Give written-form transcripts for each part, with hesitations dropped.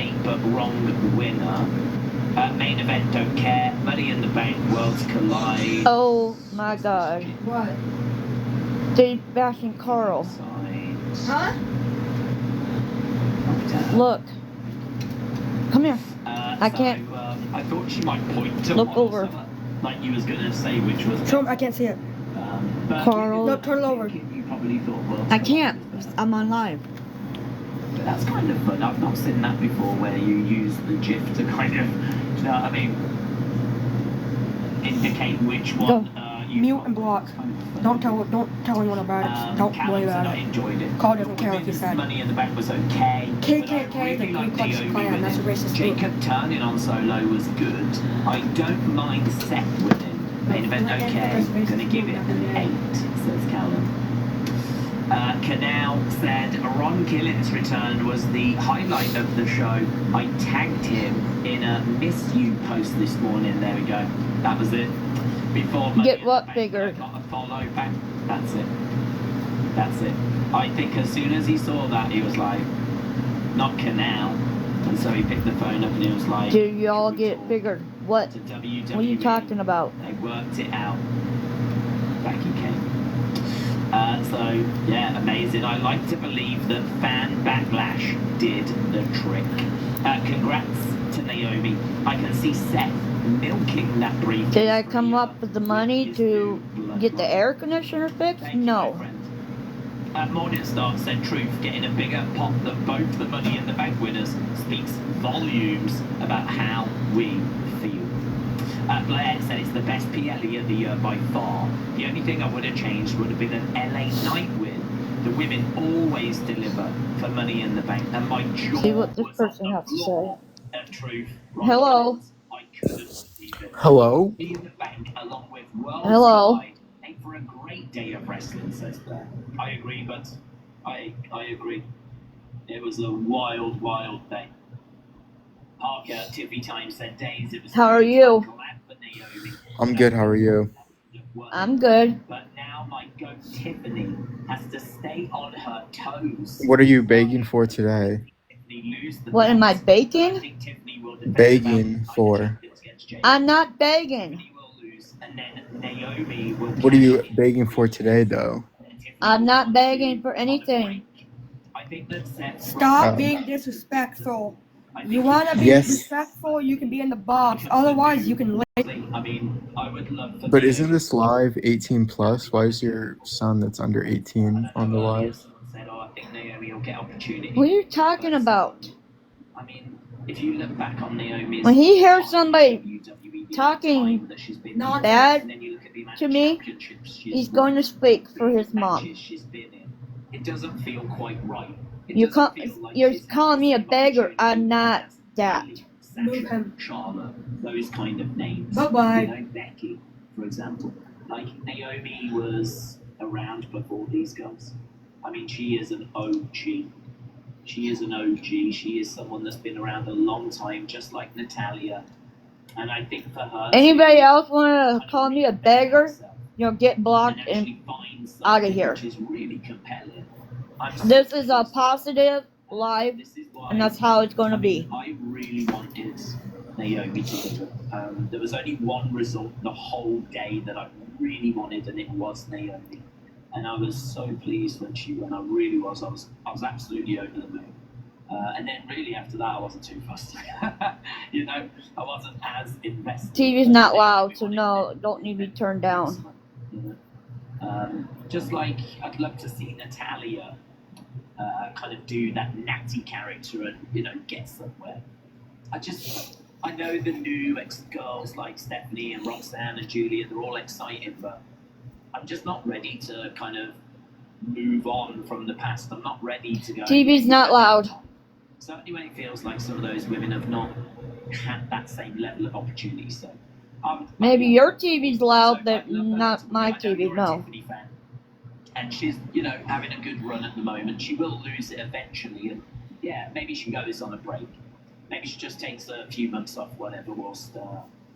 right but wrong winner. Main event, don't care. Money in the Bank, Worlds Collide. Oh my god. What? They're bashing Carl. Huh? Look. Come here. I So, can't. I thought she might point to Look one over. or something, like you was gonna say which was. Show him, I can't see it. But Carl. No, turn it over. You probably thought Worlds I Collide can't. was better. I'm on live. But that's kind of fun. I've not seen that before, where you use the GIF to kind of, you know what I mean, indicate which one. Mute and block. Don't tell anyone about it. Don't worry about it. Carl doesn't care like you said. Money in the Bank was okay. KKK, the Ku Klux Klan. That's a racist group. Jacob turning on Solo was good. I don't mind Seth winning. Main event okay. Gonna give it an 8, says Callum. Canal said Ron Killen's return was the highlight of the show. I tagged him in a miss you post this morning. There we go. That was it. Before Get what figured? Got a follow back. That's it. That's it. I think as soon as he saw that, he was like, not Canal. And so he picked the phone up and he was like, Do y'all get figured? What? What are you talking about? They worked it out. Becky came. So, yeah, amazing. I like to believe that fan backlash did the trick. Congrats to Naomi. I can see Seth milking that brief. Did I come up with the money to get the air conditioner fixed? No. Morningstar said truth, getting a bigger pot than both the Money in the Bank winners speaks volumes about how we feel. Blair said it's the best PLE of the year by far. The only thing I would have changed would have been an LA Night win. The women always deliver for Money in the Bank, and my jaw See what this person has to say. Truth. Hello. I couldn't believe it. Hello. Money in the Bank, along with Worlds Hello. Collide, made for a great day of wrestling, says Blair. I agree, but I agree. It was a wild, wild day. Parker, Tippy Time said days. It was How are you? I'm good. How are you? I'm good. But now my goat Tiffany has to stay on her toes. What are you begging for today? What am I baking? Begging for? I'm not begging. What are you begging for today, though? I'm not begging for anything. Stop being disrespectful. You want to be Yes. respectful, you can be in the box. Otherwise, you can lay. But isn't this live 18 plus? Why is your son that's under 18 on the live? What are you talking about? I mean, if you look back on Naomi's, When he hears somebody talking bad to me, he's going to speak for his mom. It doesn't feel quite right. You're calling me a beggar. I'm not that. Move him. Charlotte, those kind of names. Bye-bye. You know, Becky, for example. Like, Naomi was around before these girls. I mean, she is an OG. She is an OG. She is someone that's been around a long time, just like Natalia. And I think for her... Anybody else want to call me a beggar? You know, get blocked and out of here. Which is really compelling. This is a positive live, and that's how it's going to be. I really wanted Naomi to win. There was only one result the whole day that I really wanted, and it was Naomi. And I was so pleased when she won. I really was. I was absolutely over the moon. And then really after that, I wasn't too fussed. You know, I wasn't as invested. TV's not loud, so no, don't need to be turned down. Just like I'd love to see Natalia kind of do that natty character and, you know, get somewhere. I know the new ex-girls like Stephanie and Roxanne and Julia, they're all exciting, but I'm just not ready to kind of move on from the past. I'm not ready to go. TV's not loud. Certainly when it feels like some of those women have not had that same level of opportunity. So maybe your TV's loud, but not my TV, no. And she's, you know, having a good run at the moment. She will lose it eventually, and yeah, maybe she goes on a break. Maybe she just takes a few months off, whatever, whilst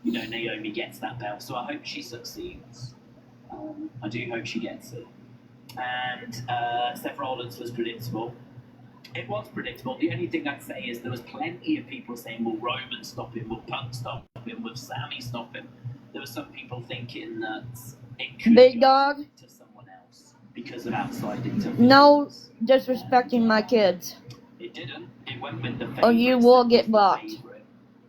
you know, Naomi gets that belt. So I hope she succeeds. I do hope she gets it. And Seth Rollins was predictable. It was predictable. The only thing I'd say is there was plenty of people saying, will Roman stop him? Will Punk stop him? Will Sammy stop him? There were some people thinking that it could Big go dog. to someone else because of outside interference. No disrespecting my kids. It didn't. It went with the Or you will get blocked.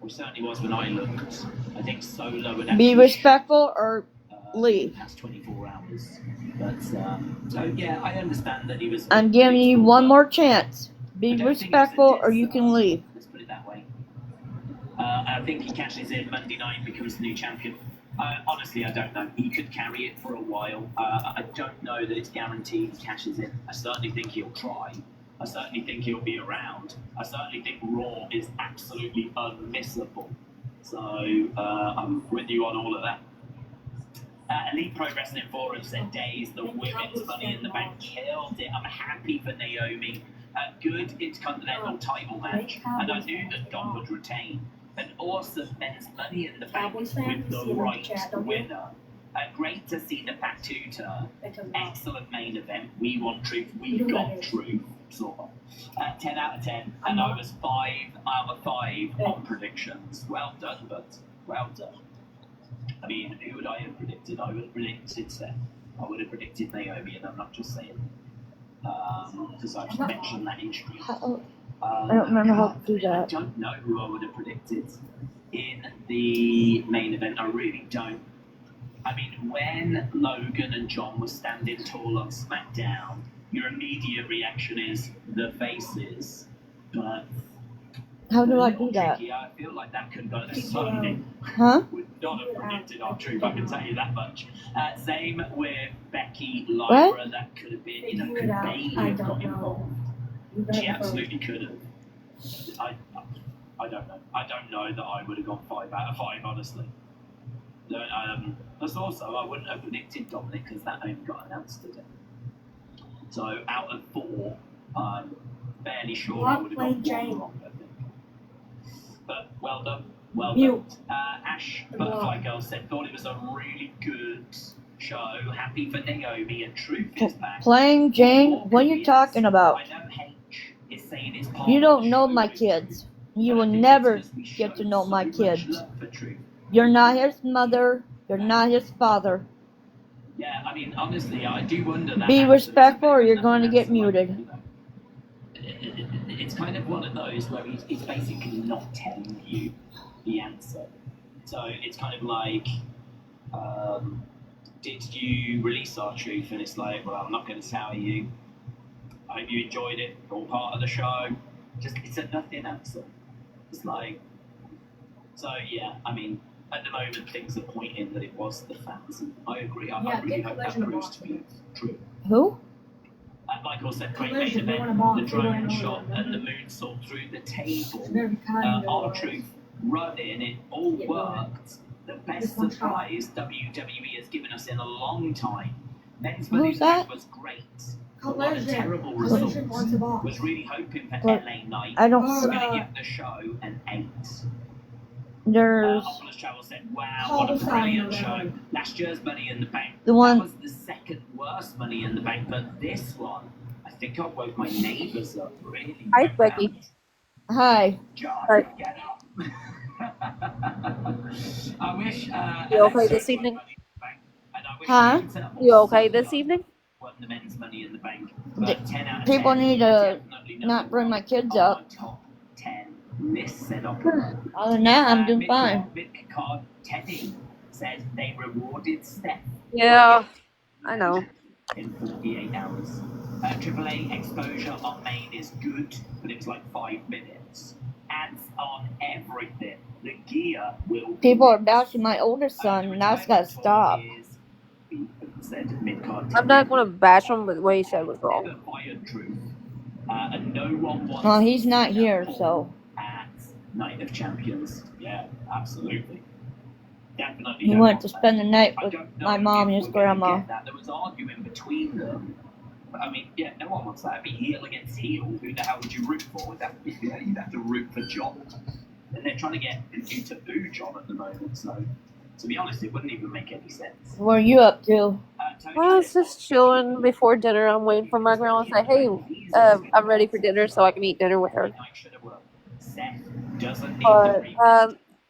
Or certainly was when I looked. I think Solo would Be actually respectful or leave. past 24 hours. But, so yeah, I understand that he was... I'm giving you one more chance. Be respectful or you can leave. Let's put it that way. I think he cashes in Monday night, becomes the new champion. Honestly, I don't know. He could carry it for a while. I don't know that it's guaranteed he cashes in. I certainly think he'll try. I certainly think he'll be around. I certainly think Raw is absolutely unmissable. So I'm with you on all of that. Elite Pro Wrestling Forum said Days, the women's Money in the Bank killed it. I'm happy for Naomi. Good Intercontinental title match. And I knew that Dom would retain. An awesome men's Money in the Bank with the right winner. Great to see the Fatu turn. Excellent main event. We want truth. We got truth. Sort of. 10 out of 10. And I was 5 out of 5 on predictions. Well done, but well done. I mean, who would I have predicted? I would have predicted Seth. I would have predicted Naomi, and I'm not just saying because I just mentioned that in stream. I don't remember how to do that. I don't know who I would have predicted in the main event. I really don't. I mean, when Logan and John were standing tall on SmackDown, your immediate reaction is the faces, but how do I do that? I feel like that could go to Sunday. Huh? Would not have predicted our truth, I can tell you that much. Same with Becky, Lyra, What? that could have been, you know, could Bailey have got involved? She absolutely could have. I don't know. I don't know that I would have gone 5 out of 5, honestly. Plus also, I wouldn't have predicted Dominic because that only got announced today. So out of 4, I'm fairly sure I would have got 1 wrong, I think. But well done. Well done. Ash Butterfly Girl said, thought it was a really good show. Happy for Naomi and Truth is back. Playing Jane? What are you talking about? I know H is saying it's part You of don't the know show, my which is kids. good. You But will I think never it's just we get to showed know my so much kids. love for Truth. You're not his mother. You're not his father. Yeah, I mean, honestly, I do wonder that. Be answer is a respectful bit or of you're an going to get answer, like, muted. you know, it's kind of one of those where he's basically not telling you the answer. So it's kind of like, did you release our truth? And it's like, well, I'm not going to tell you. I hope you enjoyed it. All part of the show. Just, it's a nothing answer. It's like, so yeah, I mean, at the moment things are pointing that it was the fans. And I agree. I really hope that proves to be true. Who? Michael said, great main event, the drone shot and the moonsault through the table. R-Truth running, it all worked. The best surprise WWE has given us in a long time. Men's Money Who's that? was great. A lot of terrible results. Was really hoping for What? LA Knight. I don't We're see. going to give the show an 8. There's Oculus Travel said, wow, what a brilliant show. Last year's Money in the Bank. the one. That was the second worst Money in the Bank, but this one, I think I woke my neighbours up really. Hi, Becky. Hi. John, Hi. get up. I wish. You okay this evening? Huh? You okay this evening? Won the men's Money in the Bank. The- 10 out of people 10, need to definitely not bring my kids on up. my top 10 list said Other than that, I'm doing fine. Midcard Teddy said they rewarded Steph Yeah, I know. in 48 hours. AAA exposure on main is good, but it was like 5 minutes. Ads on everything. The gear will. People are bashing my oldest son, and that's gotta stop. I'm not gonna bash him, but what he said was wrong. And no one wants Well, he's not to here, pull so. At Night of Champions. Yeah, absolutely. Definitely. He don't went want to that. spend the night I with don't know my mom and if his we're gonna grandma. get that. There was arguing between them. But I mean, yeah, no one wants that. It'd be heel against heel. Who the hell would you root for? Would that be, yeah, you'd have to root for John. And they're trying to get you to boo John at the moment. So, to be honest, it wouldn't even make any sense. What are you up to? I was just chilling before dinner. I'm waiting for my grandma to say, "Hey, I'm ready for dinner, so I can eat dinner with her." But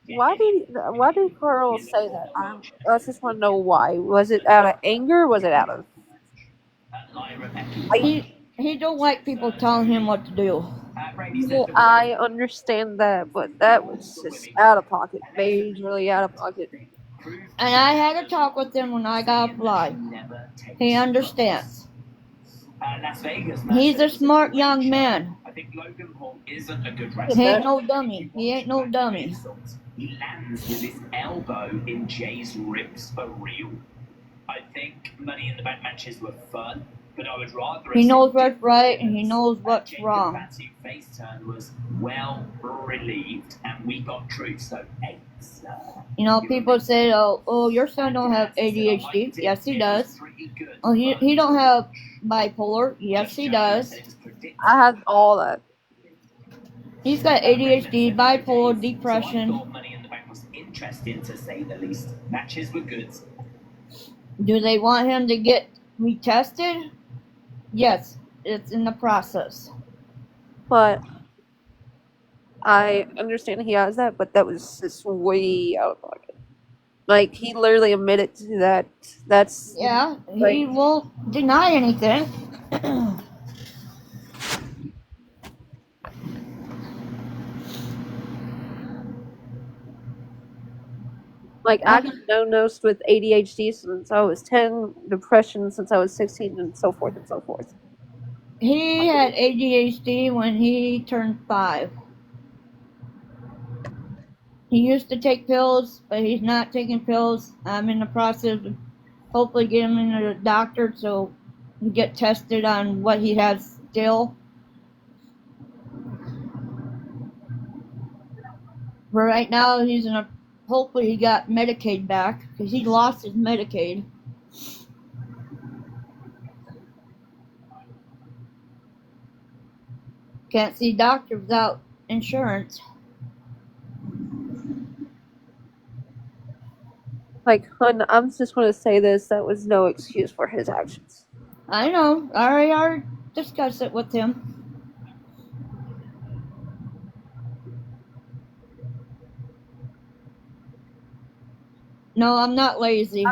why did Carl say that? I just want to know why. Was it out of anger? Was it out of? He don't like people telling him what to do. I understand that, but that was just out of pocket, majorly out of pocket. And I had a talk with him when I got off live. He understands. He's a smart young man. He ain't no dummy. He ain't no dummy. He lands with his elbow in Jay's ribs for real. I think Money in the Bank matches were fun, but I would rather. He knows what's right and he knows what's wrong. Face turn was well relieved, and we got truth. So thanks. You know, people say, "Oh, your son don't have ADHD." Yes, he does. Oh, he don't have bipolar. Yes, he does. I have all that. He's got ADHD, bipolar, depression. Money in the Bank was interesting to say the least. Matches were good. Do they want him to get retested? Yes, it's in the process. But I understand he has that, but that was just way out of pocket. Like, he literally admitted to that. That's... Yeah, he won't deny anything. Like, I've been diagnosed with ADHD since I was 10, depression since I was 16, and so forth and so forth. He had ADHD when he turned 5. He used to take pills, but he's not taking pills. I'm in the process of hopefully getting him into the doctor so he get tested on what he has still. For right now, he's in a... Hopefully he got Medicaid back, because he lost his Medicaid. Can't see doctor without insurance. Like, hun, I'm just going to say this, that was no excuse for his actions. I know. I already discussed it with him. No, I'm not lazy.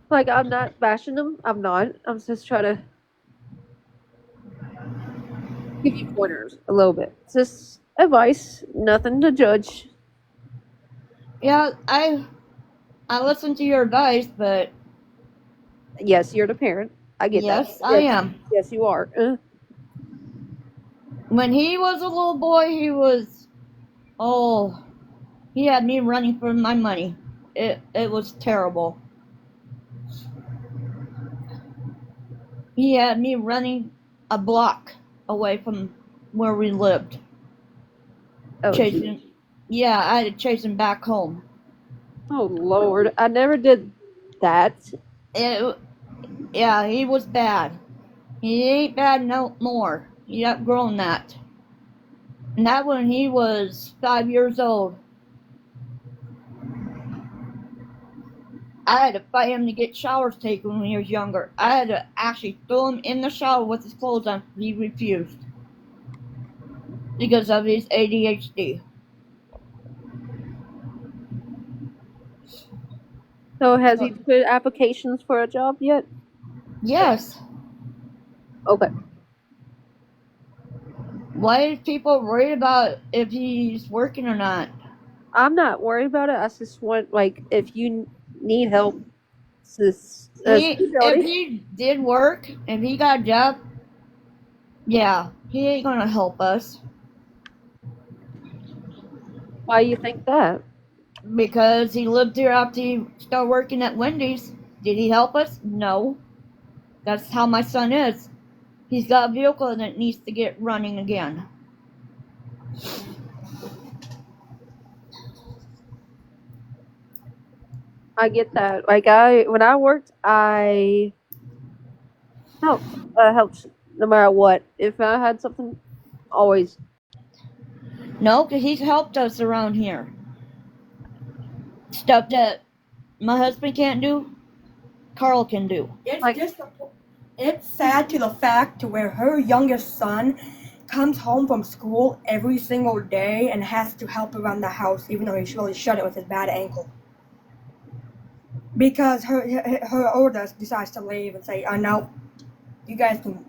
Like, I'm not bashing him. I'm not. I'm just trying to give you pointers a little bit. It's just advice, nothing to judge. Yeah, I listen to your advice, but... Yes, you're the parent. I get that. Yes, I am. Yes, you are. When he was a little boy, he was... Oh, he had me running for my money. It was terrible. He had me running a block away from where we lived. Oh, chasing. Yeah, I had to chase him back home. Oh, Lord. I never did that. Yeah, he was bad. He ain't bad no more. He outgrown that. And that when he was 5 years old. I had to fight him to get showers taken when he was younger. I had to actually throw him in the shower with his clothes on. He refused. Because of his ADHD. So has he put applications for a job yet? Yes. Okay. Why is people worried about if he's working or not? I'm not worried about it. I just want, like, if you need help, if he did work, if he got a job, yeah, he ain't gonna help us. Why you think that? Because he lived here after he started working at Wendy's. Did he help us? No. That's how my son is. He's got a vehicle that needs to get running again. I get that. Like, when I worked, I helped no matter what. If I had something, always. No, because he's helped us around here. Stuff that my husband can't do, Carl can do. It's sad to the fact to where her youngest son comes home from school every single day and has to help around the house, even though he's really shut it with his bad ankle. Because her oldest decides to leave and say, no, you guys can.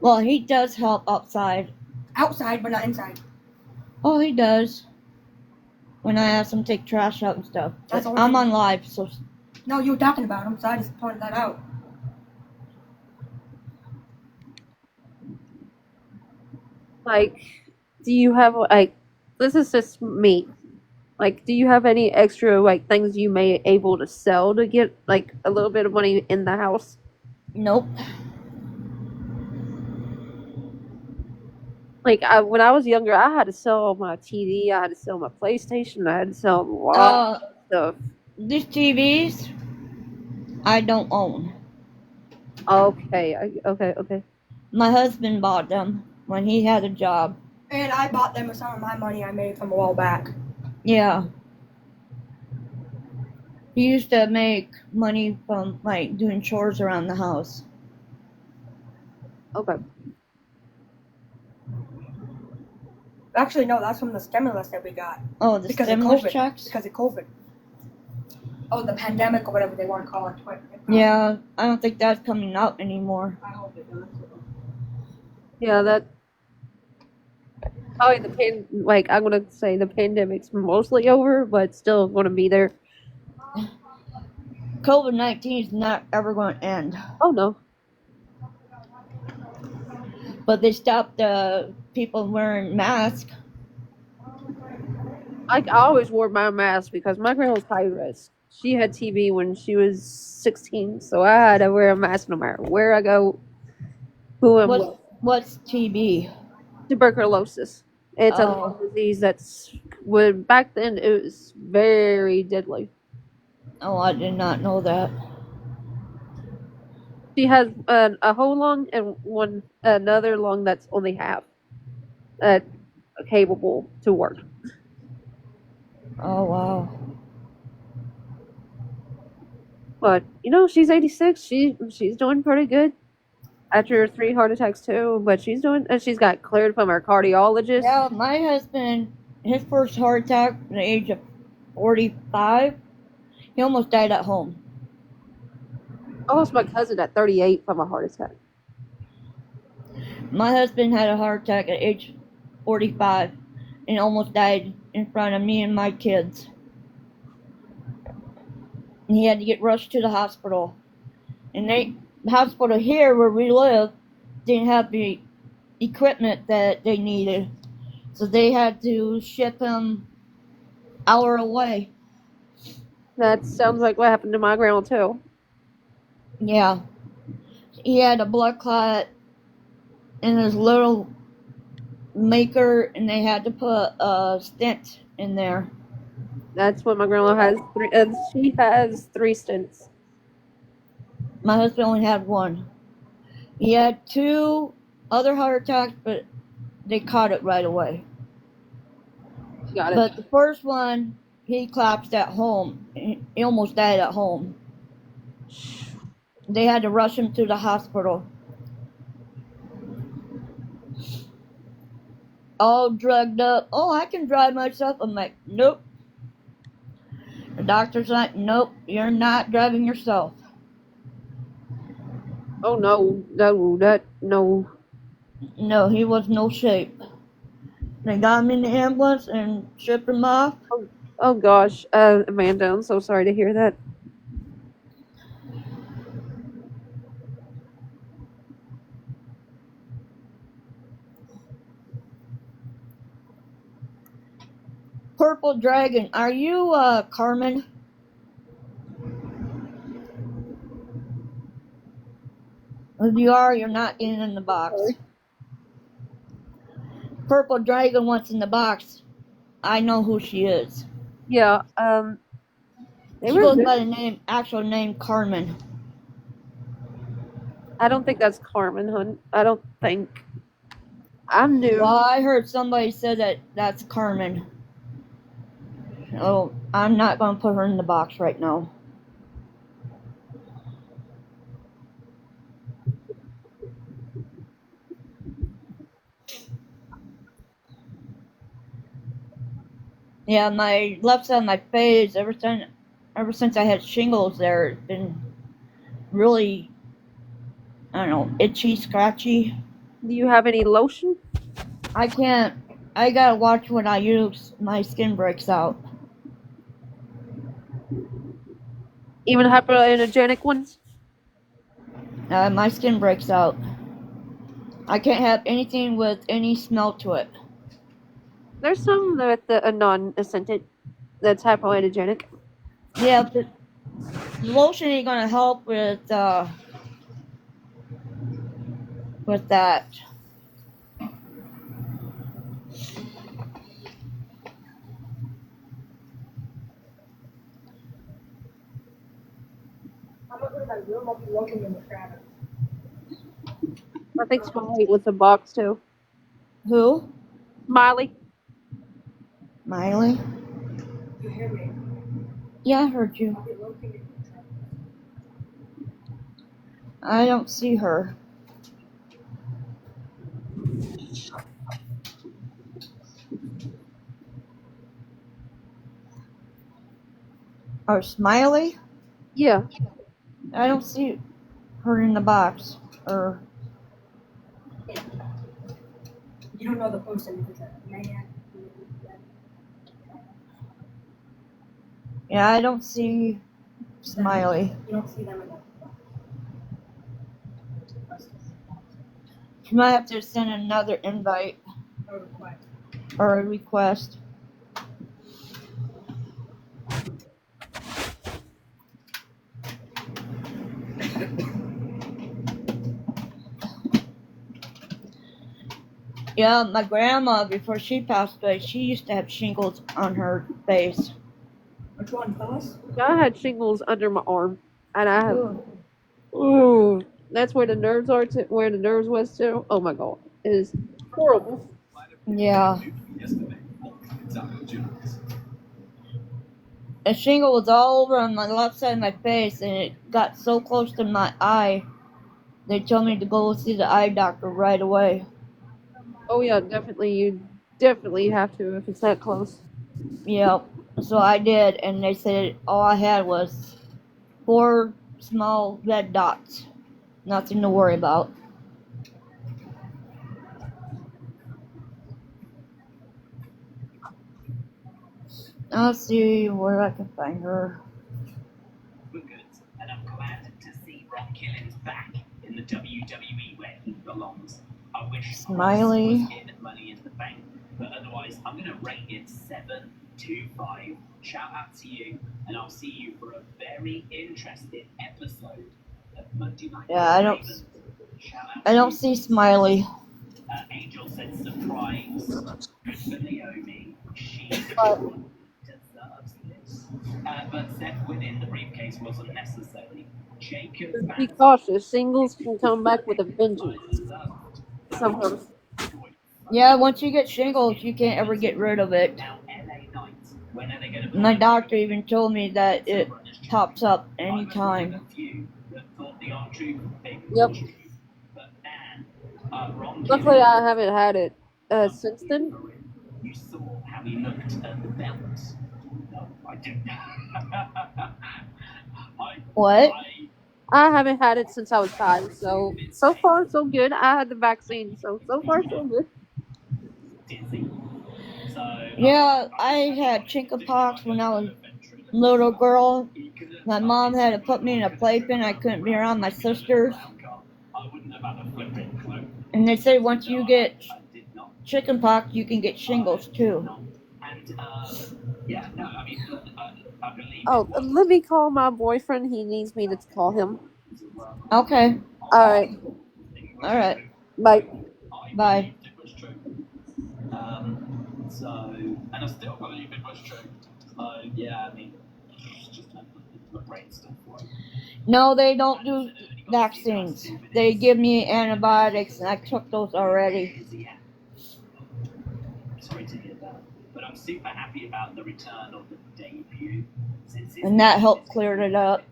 Well, he does help outside. Outside, but not inside. Oh, he does. When I ask him to take trash out and stuff. I'm on live, so. No, you were talking about him, so I just pointed that out. Like, do you have, like, this is just me. Like, do you have any extra, like, things you may able to sell to get, like, a little bit of money in the house? Nope. Like, when I was younger, I had to sell my TV, I had to sell my PlayStation, I had to sell a lot of stuff. These TVs, I don't own. Okay, okay. My husband bought them when he had a job. And I bought them with some of my money I made from a while back. Yeah. He used to make money from, like, doing chores around the house. Okay. Actually, no, that's from the stimulus that we got. Oh, the stimulus checks? Because of COVID. Oh, the pandemic or whatever they want to call it. Yeah, I don't think that's coming out anymore. I hope it does. Yeah, that. Probably I'm gonna say the pandemic's mostly over, but still gonna be there. COVID-19 is not ever going to end. Oh no. But they stopped people wearing masks. I always wore my mask because my girl was high risk. She had TB when she was 16, so I had to wear a mask no matter where I go, who I'm with. What's TB? Tuberculosis. It's a lung disease back then it was very deadly. Oh, I did not know that. She has a whole lung and another lung that's only half capable to work. Oh, wow. But she's 86. She's doing pretty good. After 3 heart attacks too, but she's got cleared from her cardiologist. Yeah, my husband, his first heart attack at the age of 45, he almost died at home. I lost my cousin at 38 from a heart attack. My husband had a heart attack at age 45 and almost died in front of me and my kids. And he had to get rushed to the hospital. And the hospital here where we live didn't have the equipment that they needed. So they had to ship him an hour away. That sounds like what happened to my grandma too. Yeah. He had a blood clot in his little maker, and they had to put a stent in there. That's what my grandma has. She has 3 stents. My husband only had 1. He had 2 other heart attacks, but they caught it right away. Got it. But the first one, he collapsed at home. He almost died at home. They had to rush him to the hospital. All drugged up. Oh, I can drive myself. I'm like, nope. The doctor's like, nope, you're not driving yourself. Oh no. No, he was no shape. They got him in the ambulance and shipped him off. Oh gosh, Amanda, I'm so sorry to hear that. Purple Dragon, are you Carmen? If you are, you're not getting in the box. Purple Dragon wants in the box. I know who she is. Yeah, she goes by the actual name Carmen. I don't think that's Carmen, hon. I don't think. I'm new. Well, I heard somebody say that that's Carmen. Oh, I'm not going to put her in the box right now. Yeah, my left side of my face, ever since I had shingles there, it's been really, I don't know, itchy, scratchy. Do you have any lotion? I can't, I gotta watch what I use. My skin breaks out. Even hypoallergenic ones? My skin breaks out. I can't have anything with any smell to it. There's some with the non-scented that's hypoallergenic. Yeah, but the lotion ain't gonna help with that. I'm gonna go to that room. I'll be looking in the shadows. I think Smiley was a box too. Who? Smiley? Miley? You hear me? Yeah, I heard you. I'll be looking in the shadows. I don't see her. Or Smiley? Yeah. I don't see her in the box. Or You don't know the person because a man. yeah, I don't see Smiley. You don't see them in the. You might have to send another invite Or request. or a request. Yeah, my grandma, before she passed away, she used to have shingles on her face. Which one, Phyllis? I had shingles under my arm, and I have. Ooh. Ooh, that's where the nerves are. Where the nerves was too. Oh my god, it is horrible. Yeah. A shingle was all over on my left side of my face, and it got so close to my eye, they told me to go see the eye doctor right away. Oh yeah, definitely. You definitely have to if it's that close. Yep. So I did, and they said all I had was 4 small red dots. Nothing to worry about. Let's see where I can find her. We're good, and I'm glad to see Rob Killings back in the WWE where he belongs. I wish Smiley. Ross was in Money in the Bank, but otherwise I'm going to rate it 7-5. Shout out to you, and I'll see you for a very interesting episode of Monday Night. Yeah, I don't see Smiley. Angel said surprise. Good for Naomi. She deserves this. But Seth winning the briefcase wasn't necessary. Jacob Be cautious. Singles can come back with a vengeance. Sometimes. Yeah, once you get shingles, you can't ever get rid of it. My doctor even told me that it pops up anytime. Yep. Luckily, I haven't had it since then. You saw how he looked at the belt. No, I didn't. What? I haven't had it since I was 5, so far so good. I had the vaccine, so far so good. Yeah, I had chickenpox when I was a little girl. My mom had to put me in a playpen. I couldn't be around my sisters. And they say once you get chickenpox, you can get shingles too. Oh, let me call my boyfriend. He needs me to call him. Okay. Alright. Alright. Bye. Bye. So, and I still believe it was true. Yeah, I mean, just my brain still works. No, they don't do vaccines. They give me antibiotics, and I took those already. Sorry to hear that, but I'm super happy about the return of the debut. And that helped clear it up.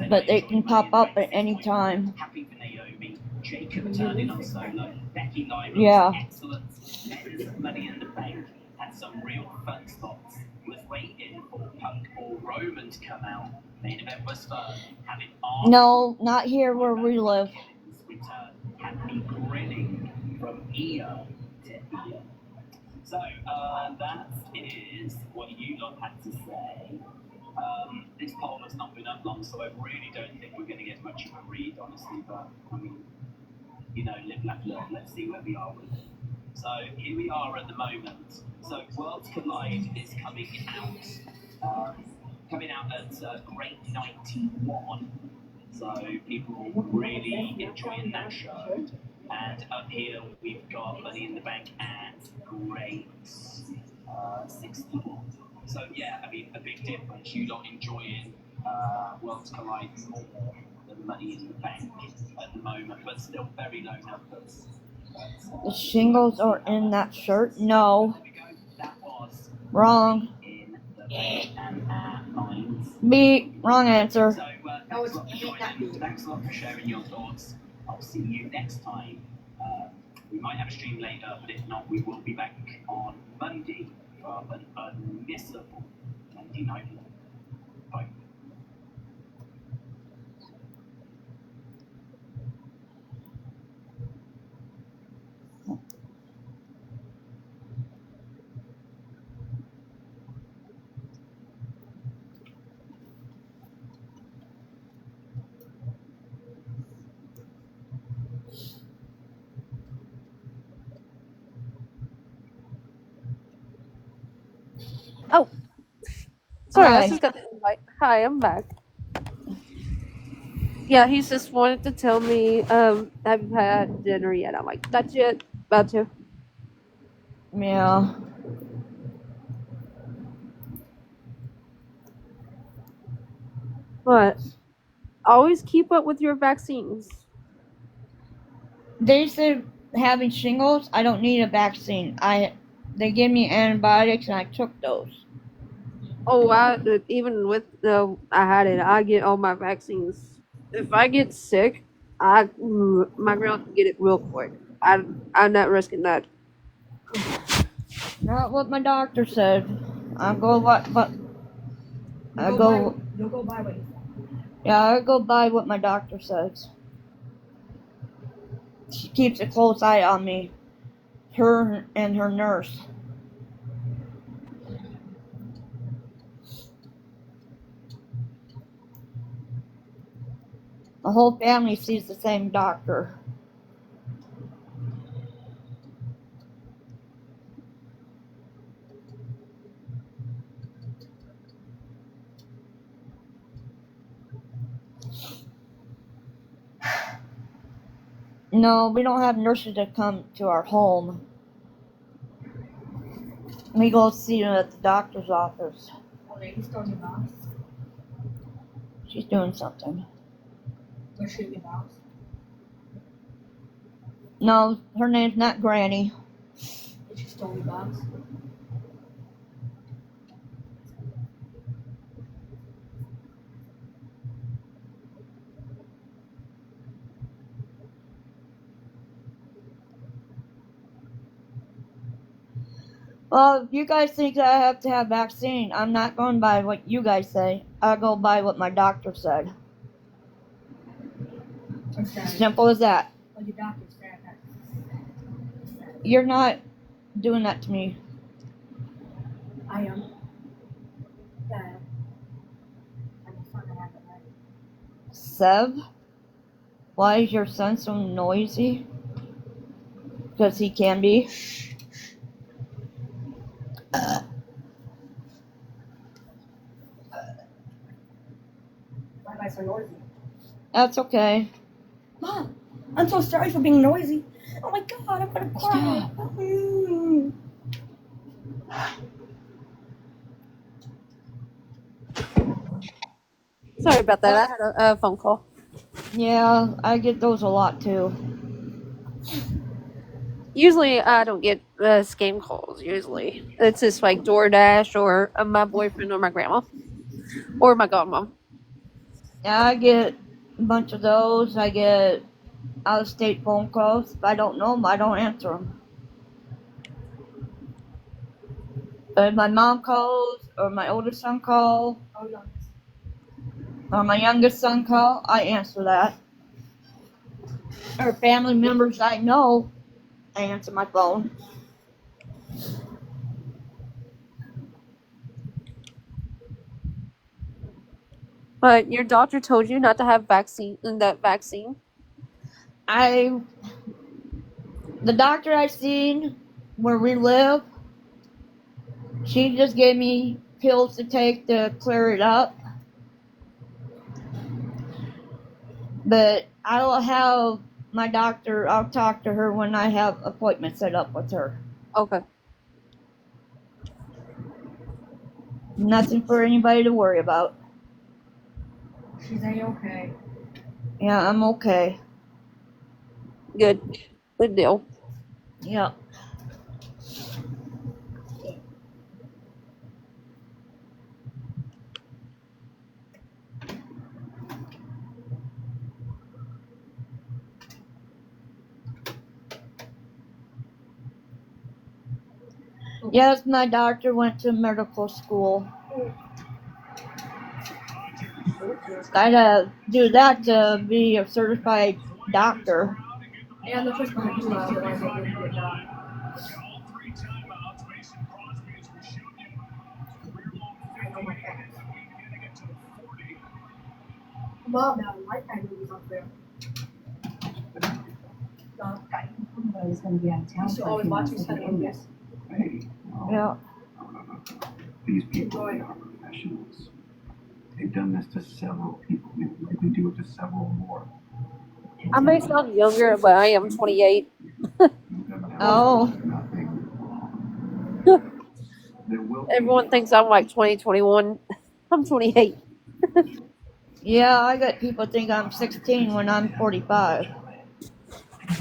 But they can pop up at any time. Happy for Naomi. Jacob turning on solo. Becky Yeah. excellent. Men's Money in the Bank had some real fun spots. Was waiting for Punk or Roman to come out. Main event was fun. Having No, not here where we live. return had me grinning from ear to ear. So that is what you lot had to say. This poll has not been up long, so I really don't think we're going to get much of a read, honestly. But I mean, live, laugh, learn. Let's see where we are with it. So here we are at the moment. So Worlds Collide is coming out at Great 91. So people really enjoying that show. And up here we've got Money in the Bank at Great 61. So yeah, I mean a big difference. You lot enjoying Worlds Collide more than Money in the Bank at the moment, but still very low numbers. The shingles are in that shirt? No. There we go. That was Wrong. in the bank and lines. B. Wrong answer. So thanks a lot for joining. Thanks a lot for sharing your thoughts. I'll see you next time. We might have a stream later, but if not, we will be back on Monday for an unmissable Monday night. Bye. Oh, sorry, Hi. I just got the invite. Hi, I'm back. Yeah, he's just wanted to tell me, have you had dinner yet? I'm like, not yet, about to. Yeah. But always keep up with your vaccines. They said having shingles, I don't need a vaccine. They gave me antibiotics and I took those. Oh, even with I had it. I get all my vaccines. If I get sick, my girl can get it real quick. I'm not risking that. Not what my doctor said. I go what You'll go by what you yeah, I go by what my doctor says. She keeps a close eye on me. Her and her nurse. The whole family sees the same doctor. No, we don't have nurses that come to our home. We go see them at the doctor's office. Oh, lady stole your box. She's doing something. Or shoot your box. No, her name's not Granny. Did she stole your box? Well, if you guys think that I have to have vaccine, I'm not going by what you guys say. I go by what my doctor said. What's that? Simple as that. Well, your doctor said that. You're not doing that to me. I am. Yeah. I just want to have it right. Sev? Why is your son so noisy? Because he can be. Why am I so noisy? That's okay. Mom, I'm so sorry for being noisy. Oh my god, I'm gonna cry. Sorry about that. I had a phone call. Yeah, I get those a lot too. Usually, I don't get scam calls. Usually, it's just like DoorDash or my boyfriend or my grandma or my godmom. Yeah, I get a bunch of those. I get out-of-state phone calls. If I don't know them, I don't answer them. If my mom calls, or my oldest son calls, or my youngest son calls, I answer that. Or family members I know, I answer my phone. But your doctor told you not to have vaccine. The doctor I seen where we live, she just gave me pills to take to clear it up. But I'll have my doctor, I'll talk to her when I have appointments set up with her. Okay. Nothing for anybody to worry about. She's A-okay. Yeah, I'm okay. Good. Good deal. Yeah. Yes, my doctor went to medical school. Gotta do that to be a certified doctor. And the first one Mom, now Lifetime movies up there. I was going to be out of town. You should always watch these kind of movies. Yeah. These people, they are professionals. They've done this to several people. They can do it to several more. I may sound younger, but I am 28. Oh. Everyone thinks I'm like 20, 21. I'm 28. Yeah, I got people think I'm 16 when I'm 45.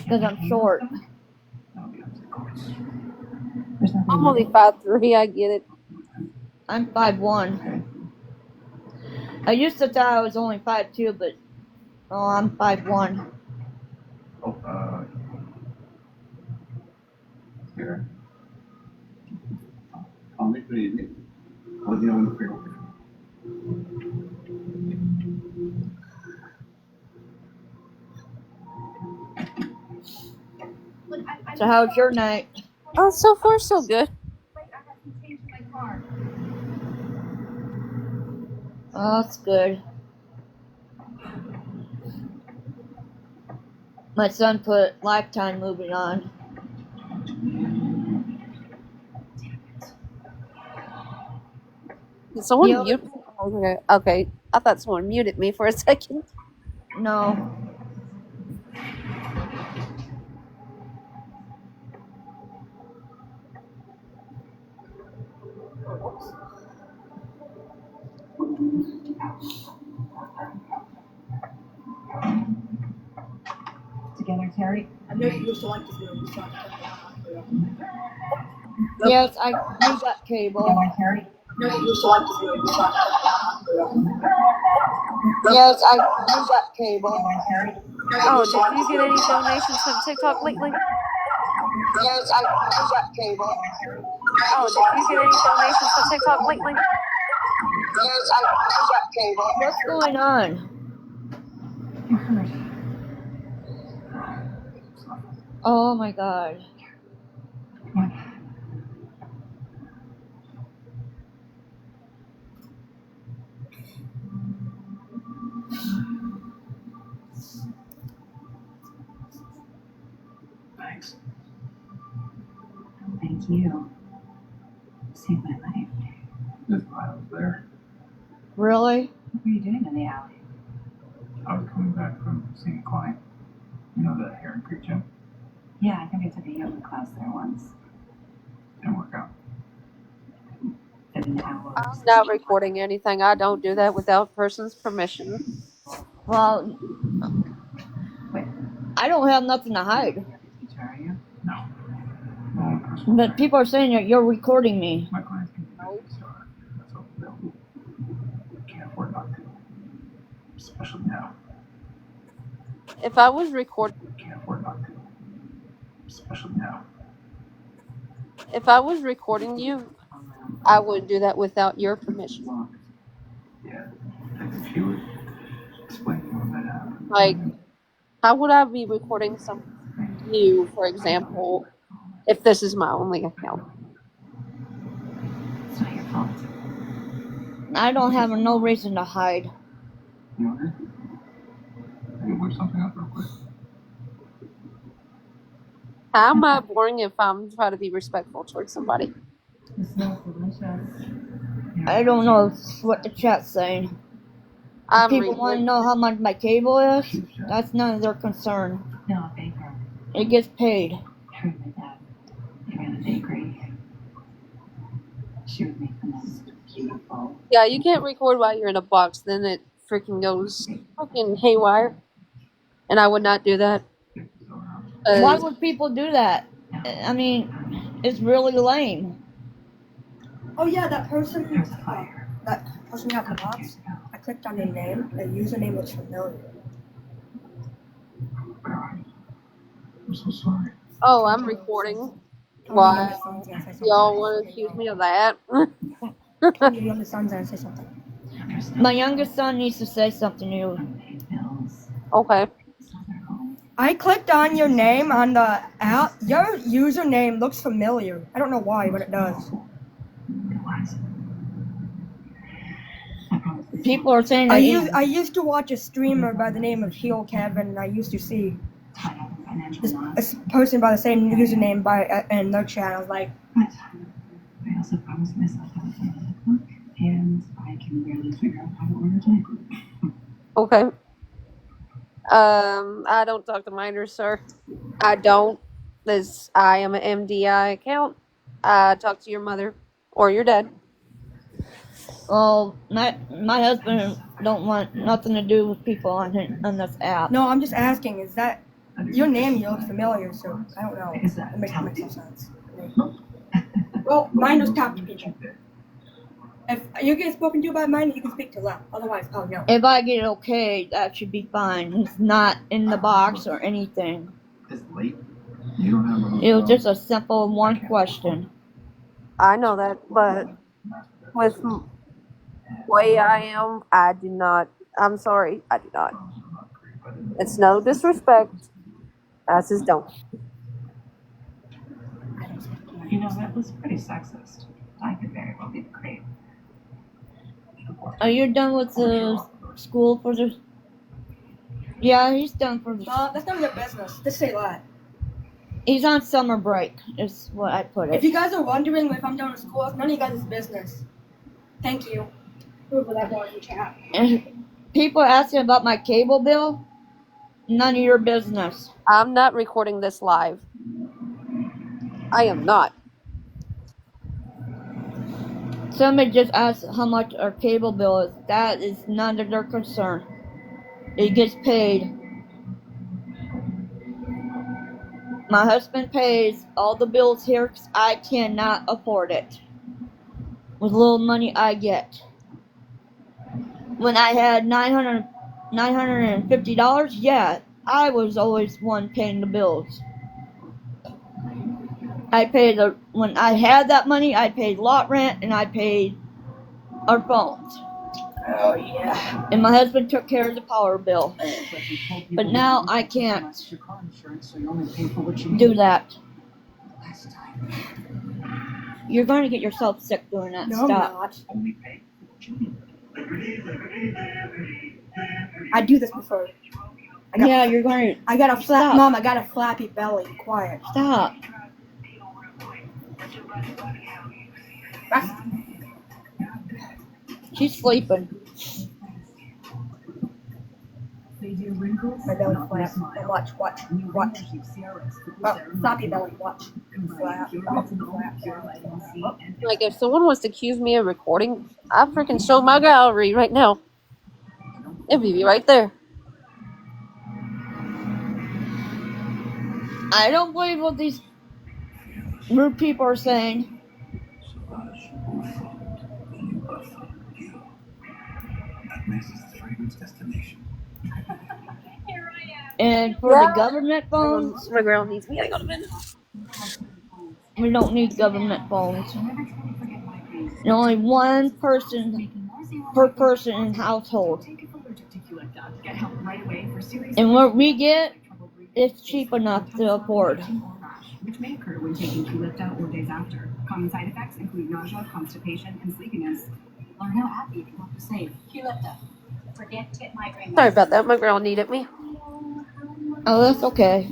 Because I'm short. I'm only 5'3". I get it. I'm 5'1". I used to thought I was only 5'2", but I'm 5'1". Oh, here. I'll make it easy. I'll let you know when the free will. So how's your night? Oh, so far so good. Oh, that's good. My son put Lifetime movie on. Did someone Yeah. mute me? Okay. I thought someone muted me for a second. No. Together, Terry. I know you used to like this movie, so Yes, we got cable. Together, Terry. I know you used to like this movie, so Yes, we got cable. Together, Terry. Oh, did you get any donations from TikTok lately? Yes, we got cable. Oh, did you get any donations from TikTok lately? Yes, we got cable. What's going on? Oh my god. Thanks. Thank you. Saved my life. That's why I was there. Really? What were you doing in the alley? I was coming back from seeing a client. You know the hair and creek gym? Yeah, I think I took a yoga class there once. Didn't work out. An hour. I'm not recording anything. I don't do that without person's permission. Well, I don't have nothing to hide. Are you? No. No one personal. But people are saying that you're recording me. My clients can be a star. That's all available. Can't afford not to. Especially now. If I was recording Can't afford not to. Especially now. If I was recording you, I wouldn't do that without your permission. Locked. Yeah. If you would explain more about how. Like, how would I be recording you, for example, if this is my only account? It's not your fault. I don't have no reason to hide. You okay? I can whip something up real quick. How am I boring if I'm trying to be respectful towards somebody? It smells delicious. I don't know what the chat's saying. I'm People reading want to it. know how much my cable is. That's none of their concern. No, a baker. It gets paid. True, my dad. He ran a bakery. She would make the most beautiful. Yeah, you can't record while you're in a box, then it freaking goes fucking haywire. And I would not do that. Why would people do that? I mean, it's really lame. Oh yeah, that person. There's a fire. That person who had the box. I clicked on their name. Their username looks familiar. Where are you? I'm so sorry. Oh, I'm recording. Why? Y'all want to accuse me of that? Your youngest son's gonna say something. My youngest son needs to say something to you. Unpaid bills. Okay. It's not their home. I clicked on your name on the app. Your username looks familiar. I don't know why, but it does. It was. I promise this People are saying I that I used to watch a streamer by the name of Heel Kevin, and I used to see tied up in financial this knots. a person by the same username in their channel. Like, But I also promised myself I would find a cook, and I can barely figure out how to order Thai. Okay. I don't talk to minors, sir. I don't. This I am an MDI account. I talk to your mother or your dad. well, my husband don't want nothing to do with people on this app. no, I'm just asking. Is that your name? You look familiar, so I don't know. Is that It makes no sense. Well, mine was top to people. If you get spoken to by mine, you can speak to them. Otherwise, oh no. If I get okay, that should be fine. It's not in the box or anything. It's late. You don't have a. It was just a simple one question. I know that, but with the way I am, I do not. I'm sorry, I do not. It's no disrespect. I just don't. You know, that was pretty sexist. I could very well be the creep. Are you done with the school for the? Yeah, he's done for the. That's none of their business. Just say that. He's on summer break. Is what I put If it. you guys are wondering if I'm done with school, it's none of you guys' business. Thank you. Whoever that was in chat. And people asking about my cable bill. None of your business. I'm not recording this live. I am not. Somebody just asked how much our cable bill is. That is none of their concern. It gets paid. My husband pays all the bills here because I cannot afford it. With little money I get. When I had $950, yeah, I was always one paying the bills. I paid when I had that money, I paid lot rent and I paid our phones. Oh yeah. And my husband took care of the power bill. But now I can't do that. You're going to get yourself sick doing that. No, Stop. I'm not. Only pay what you need. I do this before. Yeah, you're going to I got a flat. Stop. Mom, I got a flappy belly. Quiet. stop. She's sleeping. My belly flat. Now watch. Oh, floppy belly. Watch. Flap. Like, if someone wants to accuse me of recording, I freaking show my gallery right now. It'd be right there. I don't believe what these rude people are saying. That makes us the fragrance destination. And for the government phones, My girl needs me. I gotta go to bed. we don't need government phones. and only one person per person in household. And what we get is cheap enough to afford. Which may occur when taking Qulipta or days after. Common side effects include nausea, constipation, and sleepiness. Learn how happy can help you save. Qulipta. Forget tit migraine. Sorry about that. My girl needed me. Oh, that's okay.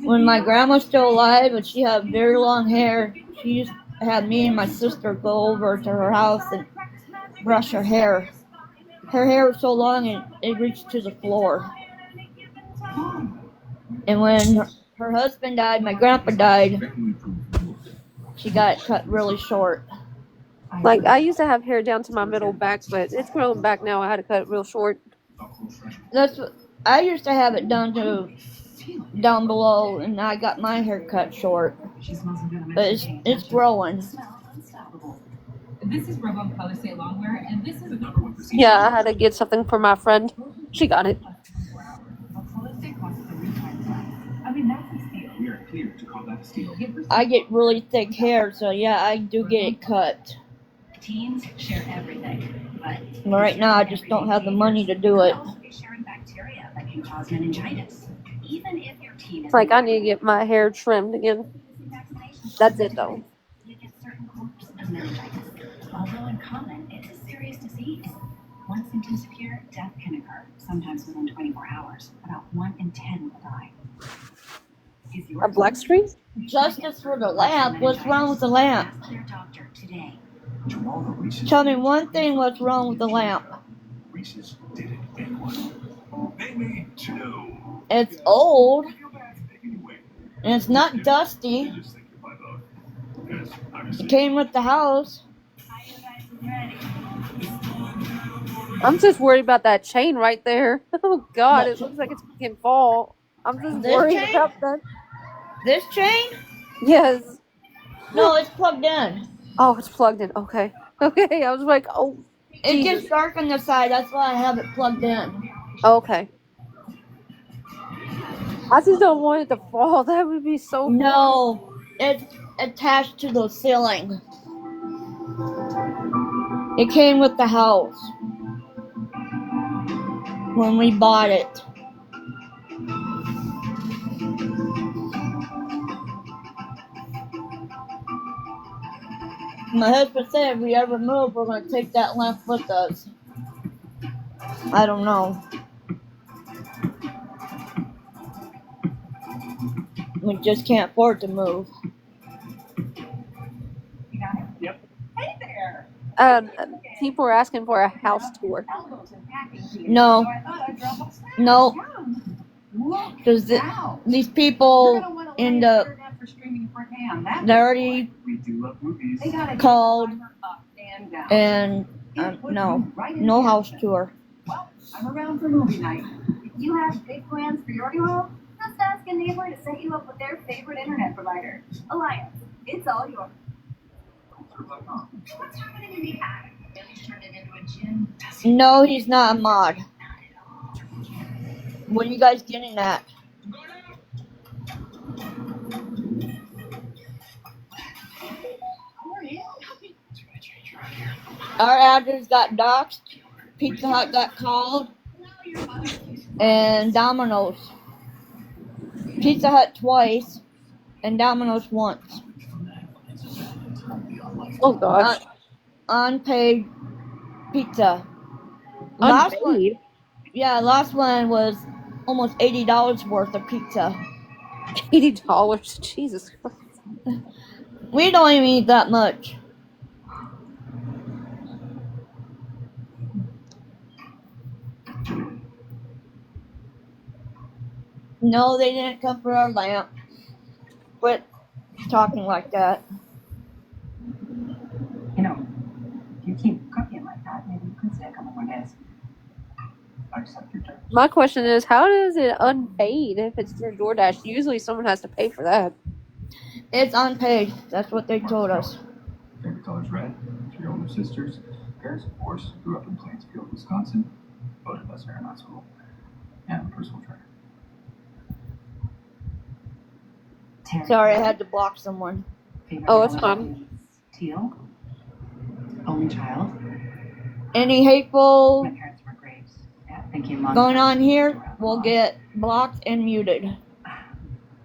When my grandma was still alive and she had very long hair, she used to have me and my sister go over to her house and brush her hair. Her hair was so long it reached to the floor. And when her husband died, my grandpa died, she got cut really short. Like, I used to have hair down to my middle back, but it's growing back now. I had to cut it real short. I used to have it down below, and I got my hair cut short. But it's growing. This is Robo Color Stay Longwear, and this is Yeah, I had to get something for my friend. She got it. I get really thick hair, so yeah, I do get it cut. Teens share everything, but Right now, I just don't have the money to do it. sharing bacteria that can cause meningitis. Even if your teen is It's like I need to get my hair trimmed again. That's it, though. you get certain groups of meningitis. Although uncommon, it's a serious disease. Once symptoms appear, death can occur, sometimes within 24 hours. About 1 in 10 will die. A black screen? Justice for the lamp? What's wrong with the lamp? Ask your doctor today. Tell me one thing what's wrong with the lamp. Reese's didn't make one. They made two. It's old, Anyway, and it's not dusty. just think if I vote. Because I'm It came with the house. I'm just worried about that chain right there. Oh, God, it looks like it's going to fall. I'm just This worried chain? about that. This chain? Yes. No, it's plugged in. Oh, it's plugged in. Okay. Okay, I was like, oh, It Jesus. gets dark on the side, that's why I have it plugged in. Okay. I just don't want it to fall. That would be so cool. No, it's attached to the ceiling. It came with the house when we bought it. My husband said if we ever move, we're going to take that lamp with us. I don't know. We just can't afford to move. You got it? Yep. Hey there. People are asking for a house tour. No. So I thought I'd drop off snacks. No. Look, Because wow. these You're people gonna wanna end lay up, your net for streaming for ham. That's they already We do love movies. They gotta called get the timer up and down. and no, no house tour. Well, I'm around for movie night. If you have big plans for your home, just ask a neighbor to set you up with their favorite internet provider. Alliance. It's all yours. What's happening in the attic? Billy's turned it into a gym. No, he's not a mod. What are you guys getting at? How are you? Our address got doxxed, Pizza Hut got called, and Domino's. Pizza Hut twice, and Domino's once. Oh, gosh. Unpaid pizza. Last one, Unpaid? yeah, last one was almost $80 worth of pizza. $80? Jesus Christ. We don't even eat that much. No, they didn't come for our lamp. Quit talking like that. You know, if you keep cooking like that, maybe you could stay a couple more days. I accept your terms. My question is, how is it unpaid if it's through DoorDash? Usually someone has to pay for that. It's unpaid. That's what they told us. Favorite color's red. 3 older sisters. Parents, of course, grew up in Plainsfield, Wisconsin. Voted best aeronaut school. And a personal trainer. Sorry, I had to block someone. Favorite Oh, it's color fine. is teal. Only child. Any My hateful parents were great at thinking long going term on here around the will laws. get blocked and muted.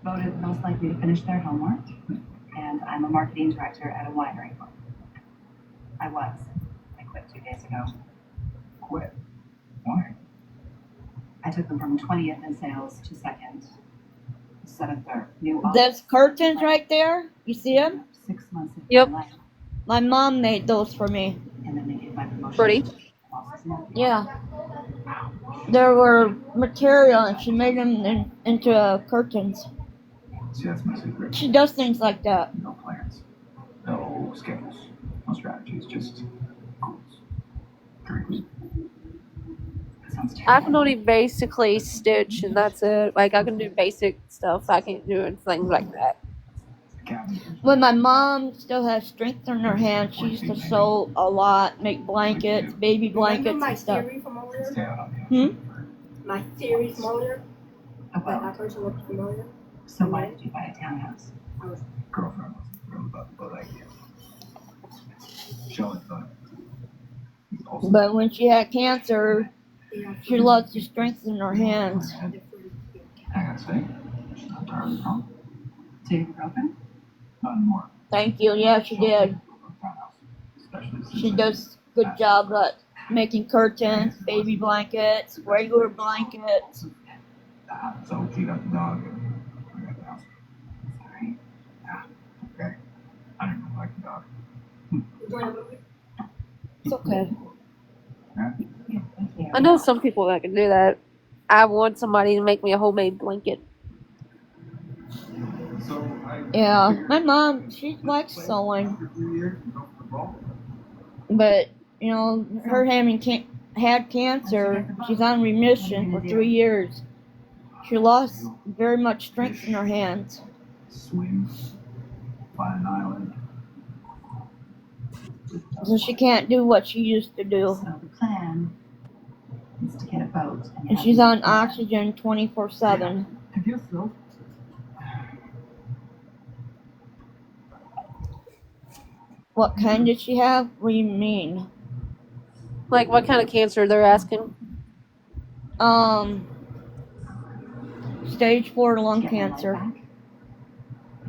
Voted most likely to finish their homework, and I'm a marketing director at a winery. I was. I quit 2 days ago. Quit. Why? I took them from 20th in sales to second. Set up their new office. There's curtains right there. You see them? 6 months into Yep. my life, My mom made those for me. and then they gave my promotion. Pretty. Yeah. There were material and she made them into curtains. See, that's my secret. She does things like that. No plans. No schedules. No strategies. Just goals. Dreams. That sounds I terrible. can only basically stitch, and that's it. Like, I can do basic stuff. I can't do anything like that. Cabin. When my mom still has strength in her hands, she used to sew a lot, make blankets, baby blankets Remember my and stuff. theory from Stay earlier? out on the My theory from earlier? That Well, that person looked familiar? so why did you buy a townhouse? Girlfriend wasn't thrilled about the boat idea. Shelley thought. Also, But when she had cancer, Yeah. she lost the strength in her hands. I gotta say, she's not entirely wrong. To your girlfriend? Not anymore. Thank you. Yeah, she did. Especially since She does a good job at making curtains, baby blankets, regular blankets. So she got the dog and I got the house. Sorry. Okay. I don't really like the dog. It's okay. Yeah? Yeah, thank you. I know some people that can do that. I want somebody to make me a homemade blanket. So Yeah, my mom, she likes sewing, but you know, her had cancer. She's on remission for 3 years. She lost very much strength in her hands. Swim. Find an island. So she can't do what she used to do. So the plan is to get a boat. And she's on oxygen 24/7. I guess so. What kind did she have? What do you mean? Like, what kind of cancer they're asking? Stage 4 lung cancer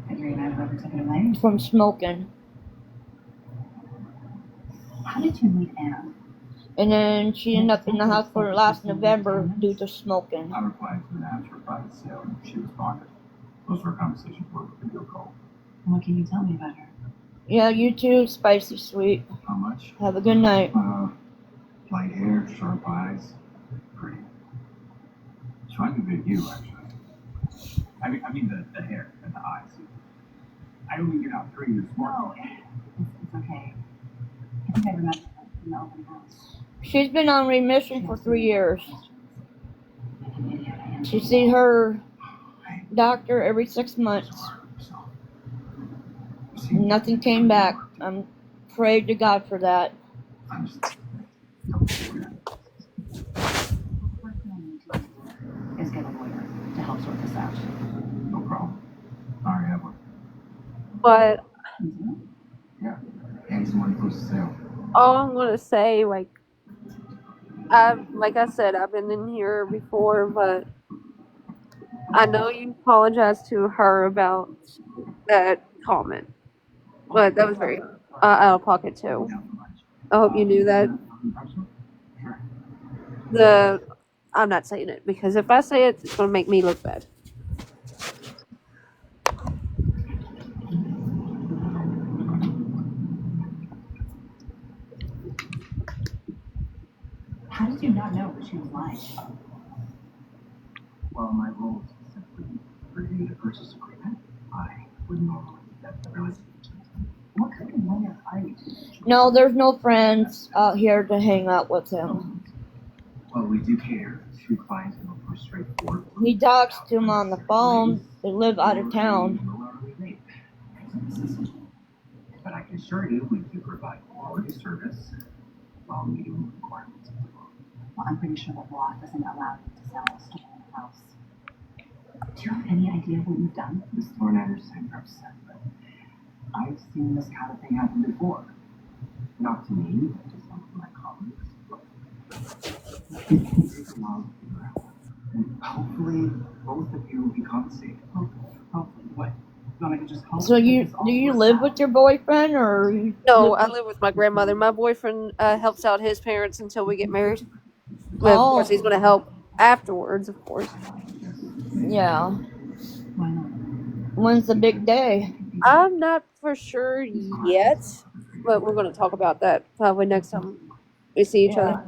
Figuring out whoever took it away. from smoking. How did you meet Anne? And then she ended up in the hospital last November due to smoking. I replied to an ad for a private sale and she responded. Those were conversations were a video call. What can you tell me about her? Yeah, you too, Spicy Sweet. How much? Have a good night. Light hair, sharp eyes, pretty. She might be big you, actually. I mean the hair and the eyes. I don't mean you're not pretty, you're smart. No, it's okay. I think I remember her from the open house. She's been on remission for 3 years. Like an idiot, I am. She sees her doctor every 6 months. Nothing came back. I'm prayed to God for that. I'm just The first thing I need to do is get a lawyer to help sort this out. no problem. I already have one. But Yeah. And someone close to sale. all I'm gonna say, like I said, I've been in here before, but I know you apologized to her about that comment, but that was very out of pocket too. I hope you knew that. I'm not saying it because if I say it, it's gonna make me look bad. How did you not know that she was lying? Well, my role is simply review the purchase agreement. I would normally get the realization. What kind of lawyer are you? No, there's no friends out here to hang out with him. Well, we do cater to clients who look for straightforward. He talks to him on the phone. They live out of town. But I can assure you we do provide quality service while meeting the requirements of the law. Well, I'm pretty sure the law doesn't allow you to sell a stolen house. Do you have any idea what you've done? The store understand are upset, but I've seen this kind of thing happen before. Not to me, but to some of my colleagues. It can take a while to figure out. And hopefully, both of you will be compensated. Hopefully. What? Not like just hope. So do you live with your boyfriend, or you No, live I live with my grandmother. My boyfriend helps out his parents until we get married. But of course, he's going to help afterwards, of course. Yeah. Why not? When's the big day? I'm not for sure yet, but we're going to talk about that probably next time we see each other.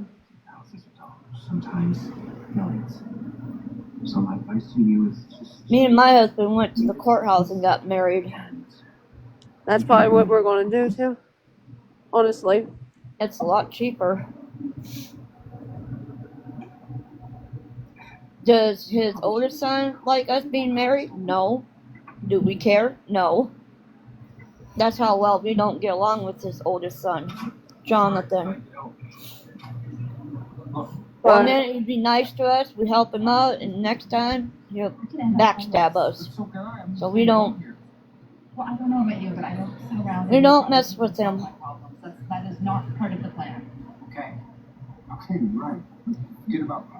Thousands of dollars, sometimes millions. So my advice to you is just Me and my husband went to the courthouse and got married. That's probably what we're going to do too. Honestly. It's a lot cheaper. Does his oldest son like us being married? No. Do we care? No. That's how well we don't get along with his oldest son, Jonathan. One minute he'd be nice to us, we help him out, and next time he'll backstab us. So we don't Well, I don't know about you, but I don't sit around. We don't mess with him. That is not part of the plan. okay. Okay, right. Forget about that.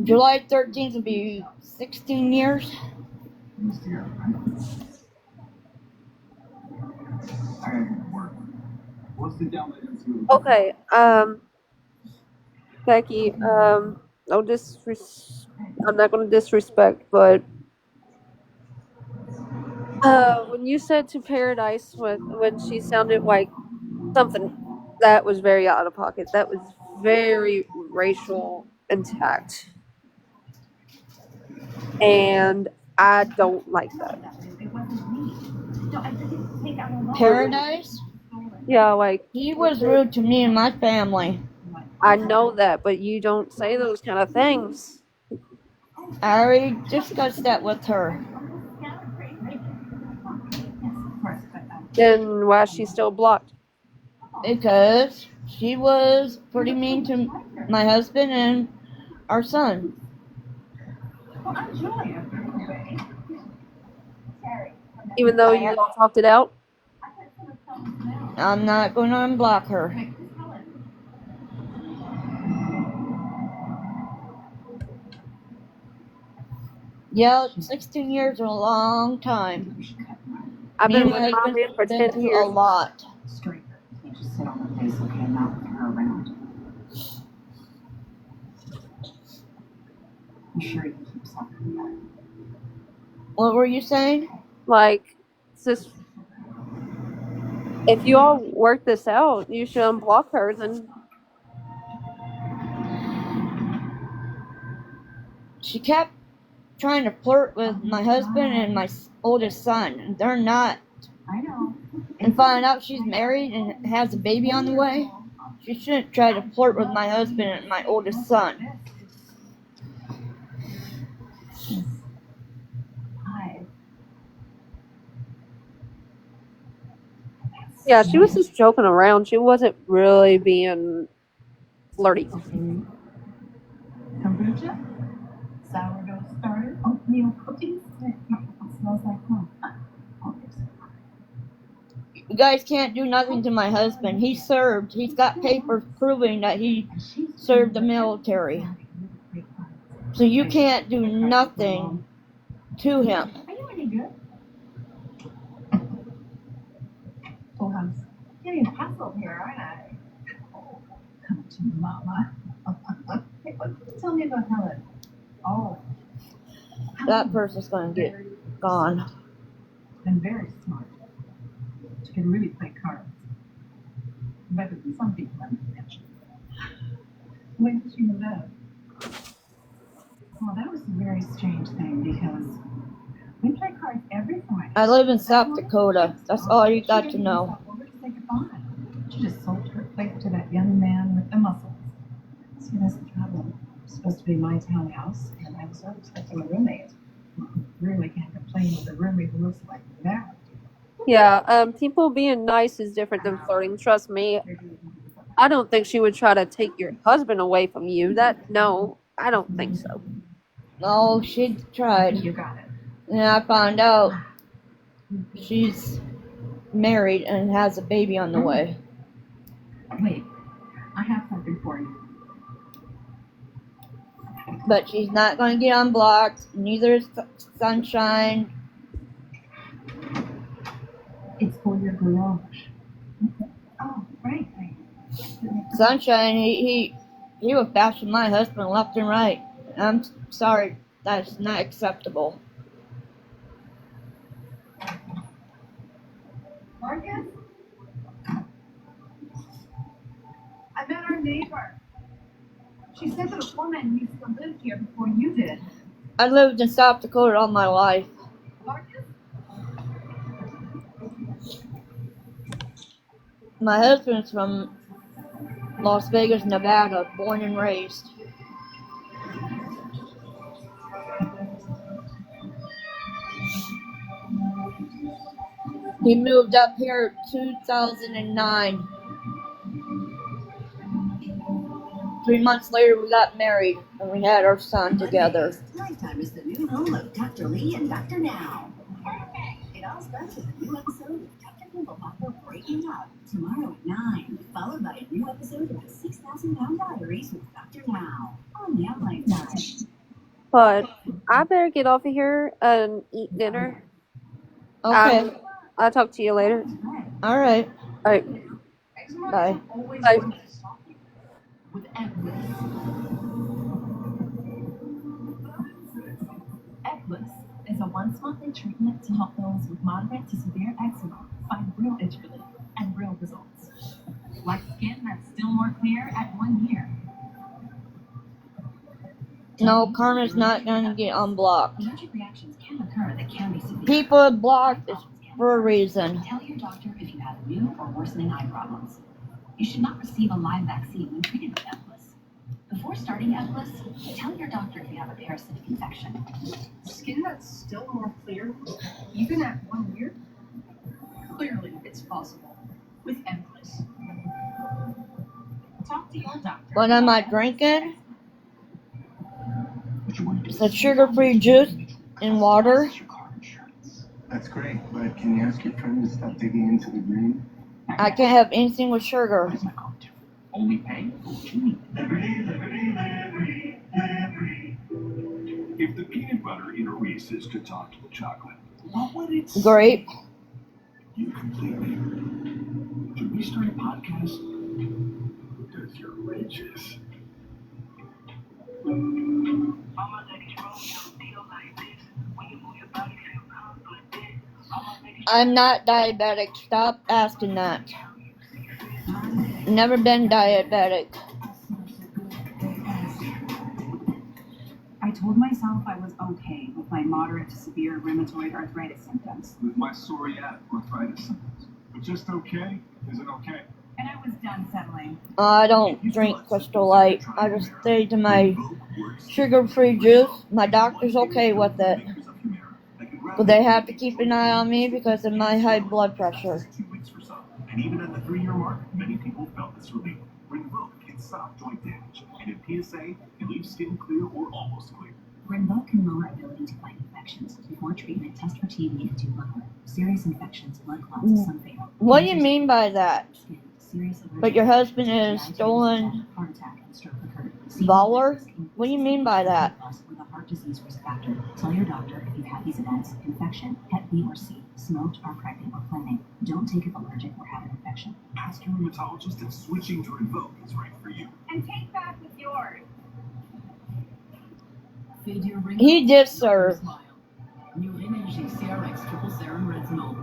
July 13th will be 16 years. Mr. Year, I gotta get to work. We'll sit down later and see what we Okay, Becky, I'm not going to disrespect, but when you said to Paradise when she sounded like something, that was very out of pocket. That was very racial attacked. And I don't like that. It wasn't me. No, I didn't take out a loan. Paradise? Yeah, like, He was rude to me and my family. I know that, but you don't say those kind of things. I already discussed that with her. Yes, of course, but Then why is she still blocked? Because she was pretty mean to my husband and our son. well, I'm Julia. Terry. Even though you all talked it out? I'm not going to unblock her. Yeah, 16 years is a long time. I've Me been and with my my man husband for been 10 through years. a lot. Straight. You just sit on the face, okay, and not with her around. I'm sure you can keep suffering that. What were you saying? Like, it's just, if you all work this out, you should unblock her. Then She kept trying to flirt with my husband and my oldest son. They're not. I know. And find out she's married and has a baby on the way. She shouldn't try to flirt with my husband and my oldest son. Hi. yeah, she was just joking around. She wasn't really being flirty. Kombucha? Sourdough starter? Oatmeal cookies? It smells like home. You guys can't do nothing to my husband. He served. He's got papers proving that he served the military. So you can't do nothing to him. Are you any good? Full house. Getting puzzled here, aren't I? Oh, come to mama. Hey, what can you tell me about Helen? Oh. That person's going to get gone. And very smart. She can really play cards. Better than some people I've mentioned. When did she move out? Well, that was a very strange thing because we play cards every Friday. I live in South Dakota. That's all you got to know. She just sold her plate to that young man with the muscles. See, that's the problem. It's supposed to be my townhouse, and I was sort of expecting a roommate. Well, really can't complain with a roommate who looks like that. Yeah, people being nice is different than flirting. Trust me. I don't think she would try to take your husband away from you. No, I don't think so. No, she tried. You got it. And I found out she's married and has a baby on the way. Wait, I have something for you. But she's not going to get unblocked. Neither is Sunshine. It's for your garage. Oh, right. Sunshine, he was bashing my husband left and right. I'm sorry, that's not acceptable. Marcus? I met our neighbor. She said that a woman used to live here before you did. I lived in South Dakota all my life. Marcus? My husband's from Las Vegas, Nevada, born and raised. He moved up here 2009. 3 months later, we got married, and we had our son together. Lifetime is the new home of Dr. Lee and Dr. Now. It all starts with a new episode of Dr. Pimple Breaking Up tomorrow at 9, followed by a new episode of the 6,000-Pound Diaries with Dr. Now, only on Lifetime. But I better get off of here and eat dinner. Okay. I'll talk to you later. All right. All right. Bye. Bye. With Eclipse. Eclipse is a once-monthly treatment to help those with moderate to severe eczema find real itch relief and real results. Like skin that's still more clear at 1 year. No, Karma's not gonna get unblocked. Allergic reactions can occur that can be severe. People blocked is for a reason. Tell your doctor if you have new or worsening eye problems. You should not receive a live vaccine when treated with Eclipse. Before starting Eclipse, tell your doctor if you have a parasitic infection. Skin that's still more clear, even at 1 year? Clearly, it's possible with Eclipse. Talk to your doctor. What am I drinking? It's a sugar-free juice and water. That's great, but can you ask your friend to stop digging into the green? I can't have anything with sugar. Only pay for what you need. If the peanut butter in a Reese's could talk to the chocolate, what would it say? Grape. You completely. Should we start a podcast? Because you're righteous. I'm not diabetic. Stop asking that. Never been diabetic. I told myself I was okay with my moderate to severe rheumatoid arthritis symptoms. With my psoriatic arthritis symptoms. But just okay isn't okay. And I was done settling. I don't drink Crystal Light. I just stay to my sugar-free juice. My doctor's okay with it. But they have to keep an eye on me because of my high blood pressure. 2 weeks for some. And even at the 3-year mark, many people felt this relief. Rinvoq can stop joint damage. And in PSA, it leaves skin clear or almost clear. Rinvoq can lower ability to fight infections. Before treatment, test for TB and do blood work. Serious infections, blood clots, some fatal. What do you mean by that? Serious allergic But your husband is stolen heart attack and stroke occurred. Valor? What do you mean by that? With a heart disease risk factor. Tell your doctor if you've had these events: infection, Hep B or C, smoked, are pregnant or planning. Don't take if allergic or have an infection. Ask your rheumatologist if switching to Rinvoq is right for you. And take back with yours. Feed your ring. He did serve. New Energy CRX Triple Serum Retinol.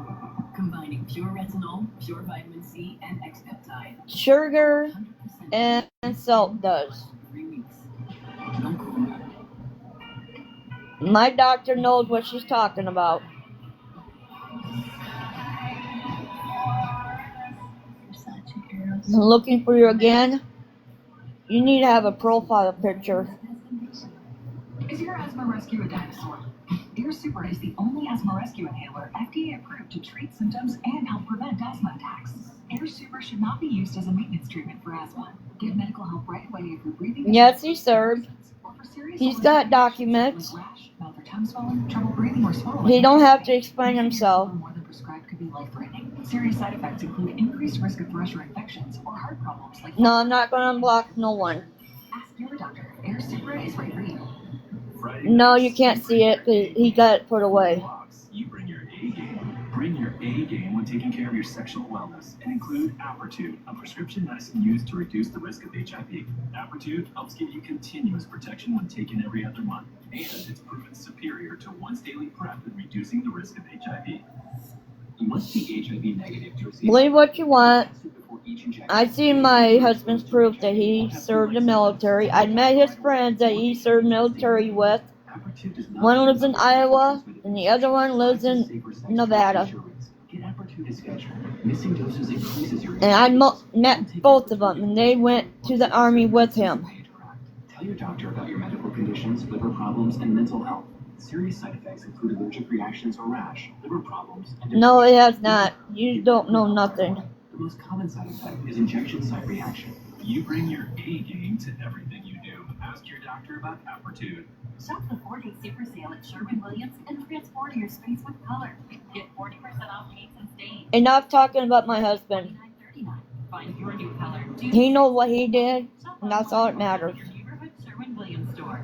Combining pure retinol, pure vitamin C, and X-peptide. Sugar and salt does. 3 weeks. My doctor knows what she's talking about. I'm looking for you again. You need to have a profile picture. Is your asthma rescue a dinosaur? Dear Super is the only asthma rescue inhaler FDA approved to treat symptoms and help prevent asthma attacks. Air Super should not be used as a maintenance treatment for asthma. Get medical help right away if you're breathing. Yes, he served. He's got documents. Your tongue swelling, trouble breathing, or swallowing. He don't have to explain himself. More than prescribed could be life-threatening. Serious side effects include increased risk of thrush or infections or heart problems like. No, I'm not gonna unblock no one. Ask your doctor if Air Super is right for you. No, you can't see it. He got it put away. You bring your A game. Bring your A game when taking care of your sexual wellness and include Apertude, a prescription medicine used to reduce the risk of HIV. Apertude helps give you continuous protection when taken every other month, and it's proven superior to once daily PrEP in reducing the risk of HIV. You must be HIV negative to receive. Believe what you want. I seen my husband's proof that he served the military. I met his friends that he served military with. One lives in Iowa, and the other one lives in Nevada. And I met both of them, and they went to the Army with him. Tell your doctor about your medical conditions, liver problems, and mental health. Serious side effects include allergic reactions or rash, liver problems, and No, it has not. You don't know nothing. the most common side effect is injection site reaction. You bring your A game to everything you do. Ask your doctor about Apertude. Shop the 4-day super sale at Sherwin-Williams and transform your space with color. Get 40% off paints and stains. Enough talking about my husband. $29.39. Find your new color. He knows what he did, and that's all that matters. Your neighborhood Sherwin-Williams store.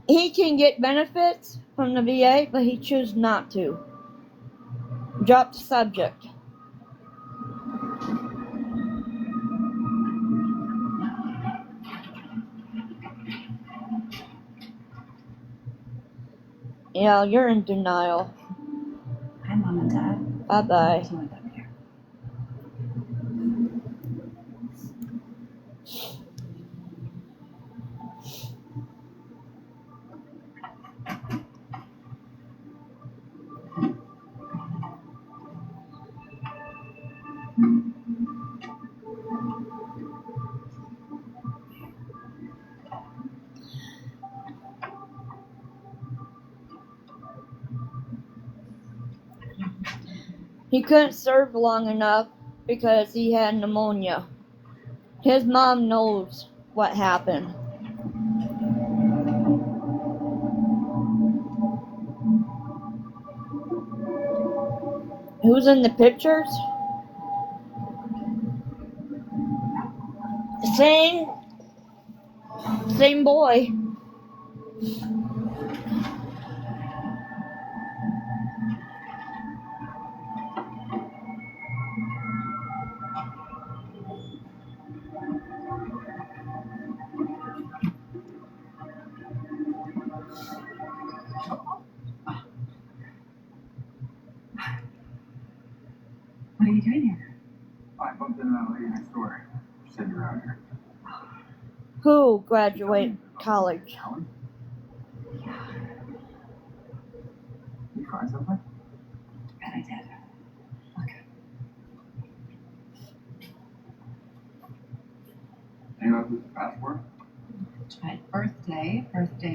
He can get benefits from the VA, but he chooses not to. Drop the subject. Yeah, you're in denial. Hi, Mom and Dad. Bye-bye. So I'm done here. He couldn't serve long enough because he had pneumonia. His mom knows what happened. Who's in the pictures? Same boy. What are you doing here? I bumped into that lady next door. She said you're out here. Who graduated college? Helen? You crying something? Bet I did. Look. Any luck with the passport? Tried birthday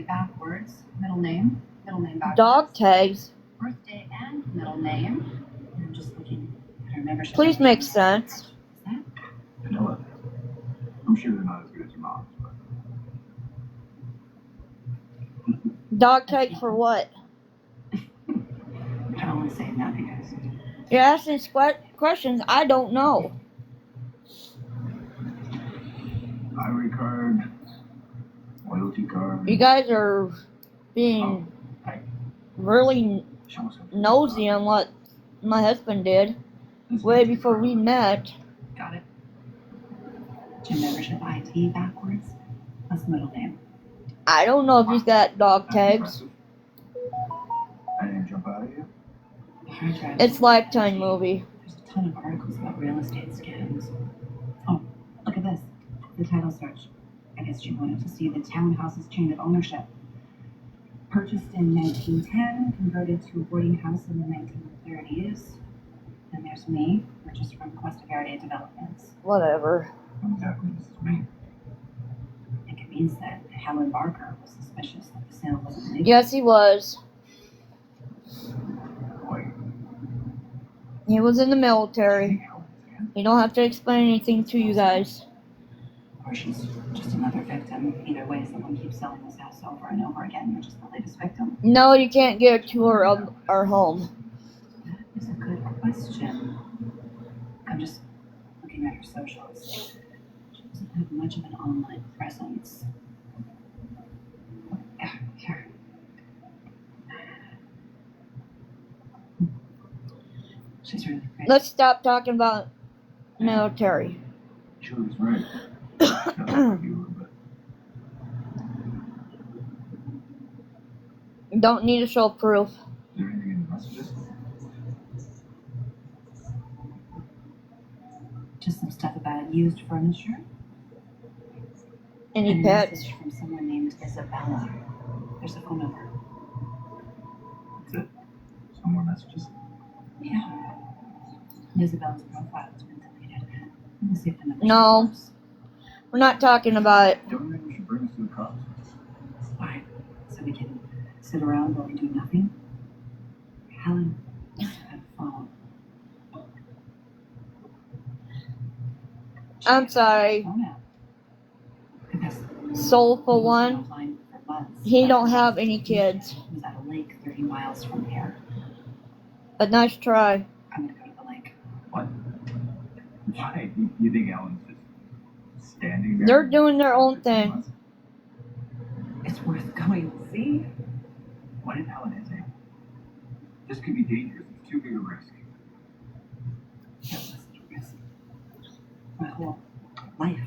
backwards, middle name backwards. Dog tags. Birthday and middle name. I'm just looking at her membership. Please make sense. Is that? Vanilla. I'm sure they're not as good as your mom's, but. Dog tag for what? I don't want to say it now because You're asking questions I don't know. Ivory card, loyalty card. You guys are being really nosy on what my husband did way before we met. got it. Gym membership ID backwards. That's the middle name. I don't know if he's got dog tags. I didn't jump out at you. Hard drive. It's Lifetime movie. There's a ton of articles about real estate scams. Oh, look at this. The title search. I guess you wanted to see the townhouse's chain of ownership. Purchased in 1910, converted to a boarding house in the 1930s. And there's me, purchased from Cuesta Verde Developments. Whatever. What exactly does this mean? I think it means that Helen Barker was suspicious that the sale wasn't legal. Yes, he was. Wait. He was in the military. You don't have to explain anything to you guys. or she's just another victim. Either way, someone keeps selling this house over and over again. You're just the latest victim. No, you can't get a tour of our home. That is a good question. I'm just looking at her socials. She doesn't have much of an online presence. Yeah, here. She's really great. Let's stop talking about military. Shirley's right. Not like you, but You don't need to show proof. is there anything in the messages? Just some stuff about used furniture. Any And a pets? message from someone named Isabella. There's a phone number. That's it. Some more messages. Yeah. Isabella's profile has been deleted. Let me see if the number No. still works. We're not talking about it. Don't you think we should bring this to the cops? Why? So we can sit around while we do nothing? Helen must have had a phone. I'm sorry. Phone app. Because Soulful one. offline for months. He don't have any kids. He was at a lake 30 miles from here. A nice try. I'm gonna go to the lake. What? Why? You think Ellen's just standing there? They're doing their own for 6 thing. months? It's worth going to see. What if Helen is in? This could be dangerous. It's too big a risk. Yes, it's my whole life,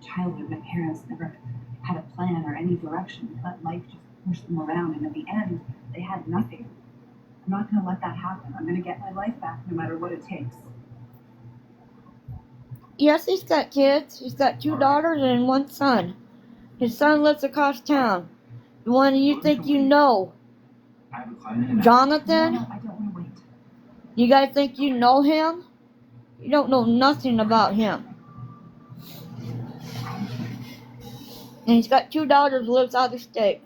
childhood, my parents never had a plan or any direction. Let life just push them around, and at the end, they had nothing. I'm not going to let that happen. I'm going to get my life back no matter what it takes. Yes, he's got kids. He's got 2 daughters and 1 son. His son lives across town. The one you think you know. I have a client in Jonathan? No, I don't want to wait. You guys think you know him? You don't know nothing about him. And he's got 2 daughters who lives out of state.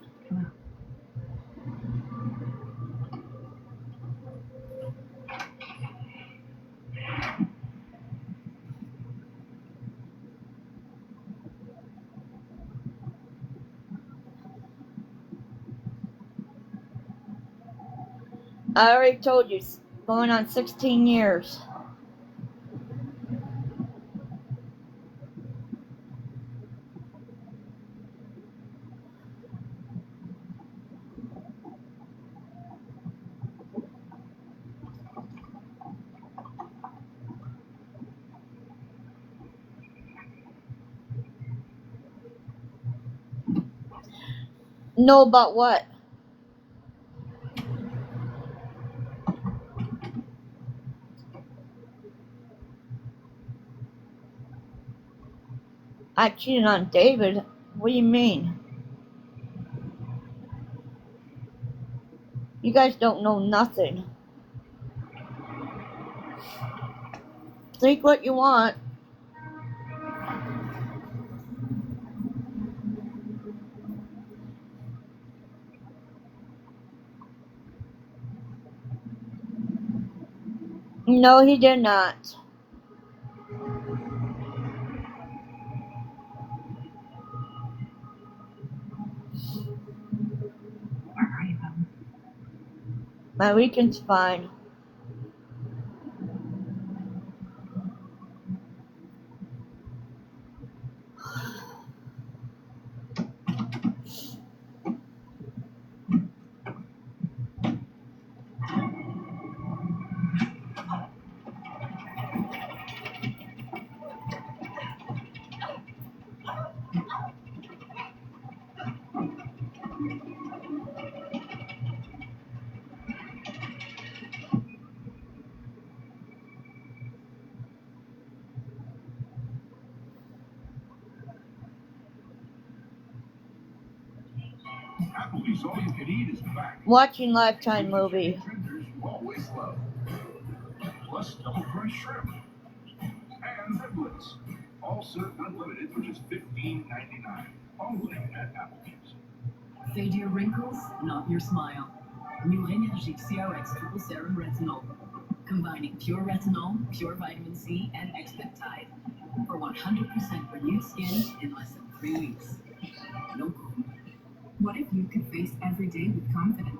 I already told you, it's going on 16 years. Know about what? I cheated on David. What do you mean? You guys don't know nothing. Think what you want. No, he did not. Where are you, Mom? My weekend's fine. Applebee's All You Can Eat is back. Watching Lifetime movie. Tenders you always love. Plus double crunch shrimp. And riblets. All served unlimited for just $15.99. Only at Applebee's. Fade your wrinkles, not your smile. New Energique CRX Triple Serum Retinol. Combining pure retinol, pure vitamin C, and expectide. for 100% renewed skin in less than 3 weeks. No problem. What if you could face every day with confidence?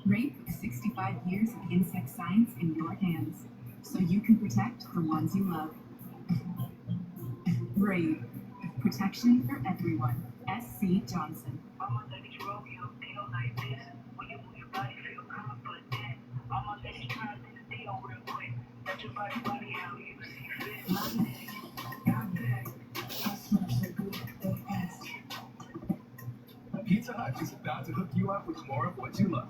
Raid with 65 years of insect science in your hands, so you can protect the ones you love. Raid. Protection for everyone. S.C. Johnson. Pizza Hut is about to hook you up with more of what you love.